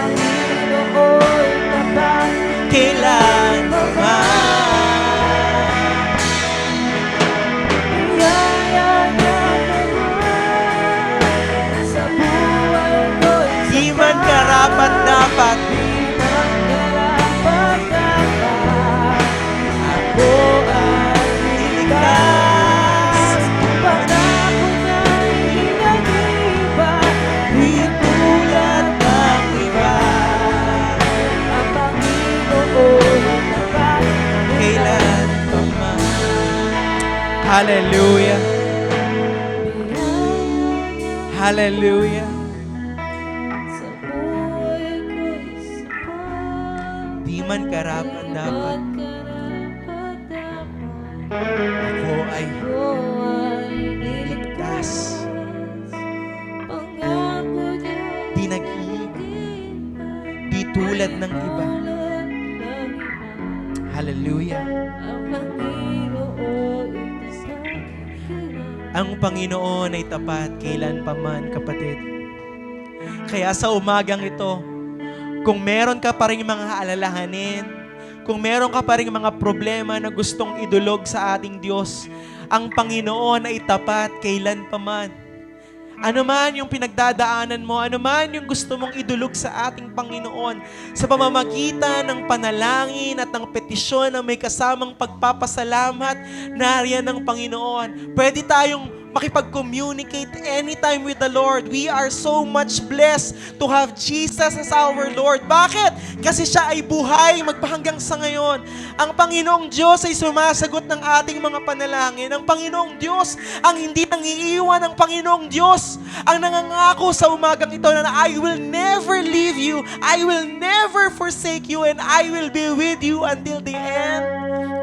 Kailan pa man. Di man karapat dapat. Ako ay iligtas. Di tulad ng iba. Kailan pa man. Hallelujah. Hallelujah. Di man karapat dapat. Ako ay iligtas. Di nag-iiba. Di tulad ng iba. Hallelujah. Ang Panginoon ay tapat kailan pa man, kapatid. Kaya sa umagang ito, kung meron ka pa rin mga alalahanin, kung meron ka pa rin mga problema na gustong idulog sa ating Diyos, ang Panginoon ay tapat kailan pa man. Ano man yung pinagdadaanan mo, ano man yung gusto mong idulog sa ating Panginoon, sa pamamagitan ng panalangin at ng petisyon na may kasamang pagpapasalamat, nariyan ng Panginoon. Pwede tayong makipag-communicate anytime with the Lord. We are so much blessed to have Jesus as our Lord. Bakit? Kasi siya ay buhay magpahanggang sa ngayon. Ang Panginoong Diyos ay sumasagot ng ating mga panalangin. Ang Panginoong Diyos ang hindi nangiiwan. Ang Panginoong Diyos ang nangangako sa umagang ito na I will never leave you, I will never forsake you, and I will be with you until the end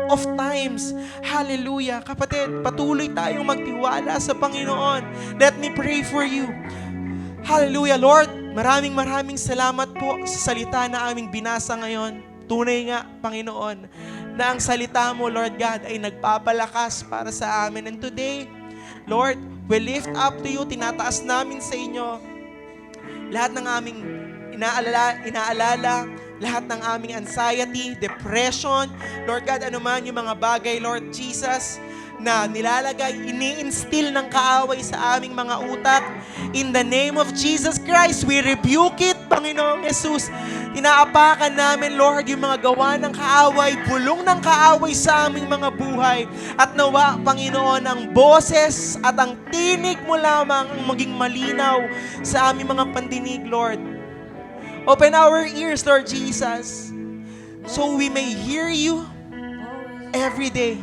of times. Hallelujah. Kapatid, patuloy tayong magtiwala sa Panginoon. Let me pray for you. Hallelujah. Lord, maraming salamat po sa salita na aming binasa ngayon. Tunay nga, Panginoon, na ang salita mo, Lord God, ay nagpapalakas para sa amin. And today, Lord, we lift up to you, tinataas namin sa inyo lahat ng aming inaalala, lahat ng aming anxiety, depression, Lord God, anuman yung mga bagay, Lord Jesus, na nilalagay, ini-instill ng kaaway sa aming mga utak. In the name of Jesus Christ, we rebuke it, Panginoong Jesus. Inaapakan namin, Lord, yung mga gawa ng kaaway, bulong ng kaaway sa aming mga buhay. At nawa, Panginoon, ang boses at ang tinig mo lamang ang maging malinaw sa aming mga pandinig, Lord. Open our ears, Lord Jesus, so we may hear you, every day.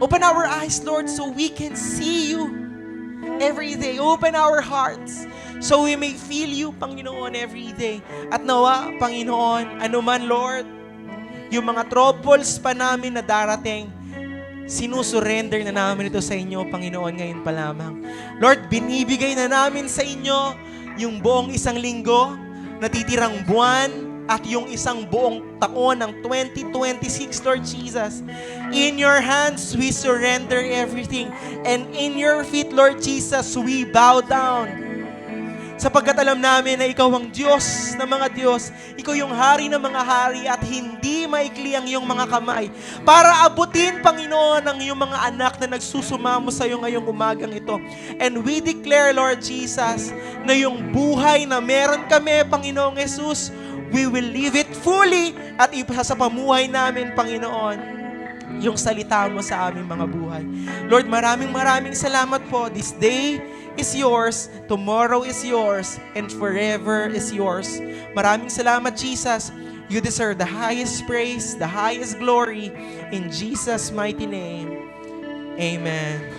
Open our eyes, Lord, so we can see you every day. Open our hearts so we may feel you, Panginoon, every day. At nawa, Panginoon, anuman, Lord, yung mga troubles pa namin na darating, sinusurrender na namin ito sa inyo, Panginoon, ngayon pa lamang. Lord, binibigay na namin sa inyo yung buong isang linggo, natitirang buwan, at yung isang buong taon ng 2026, Lord Jesus. In your hands, we surrender everything. And in your feet, Lord Jesus, we bow down. Sapagkat alam namin na ikaw ang Diyos ng mga Diyos. Ikaw yung hari ng mga hari at hindi maikli ang iyong mga kamay. Para abutin, Panginoon, ang iyong mga anak na nagsusumamo sa iyo ngayong umagang ito. And we declare, Lord Jesus, na yung buhay na meron kami, Panginoong Jesus, we will live it fully at sa pamuhay namin, Panginoon, yung salita mo sa aming mga buhay. Lord, maraming salamat po. This day is yours, tomorrow is yours, and forever is yours. Maraming salamat, Jesus. You deserve the highest praise, the highest glory. In Jesus' mighty name, amen.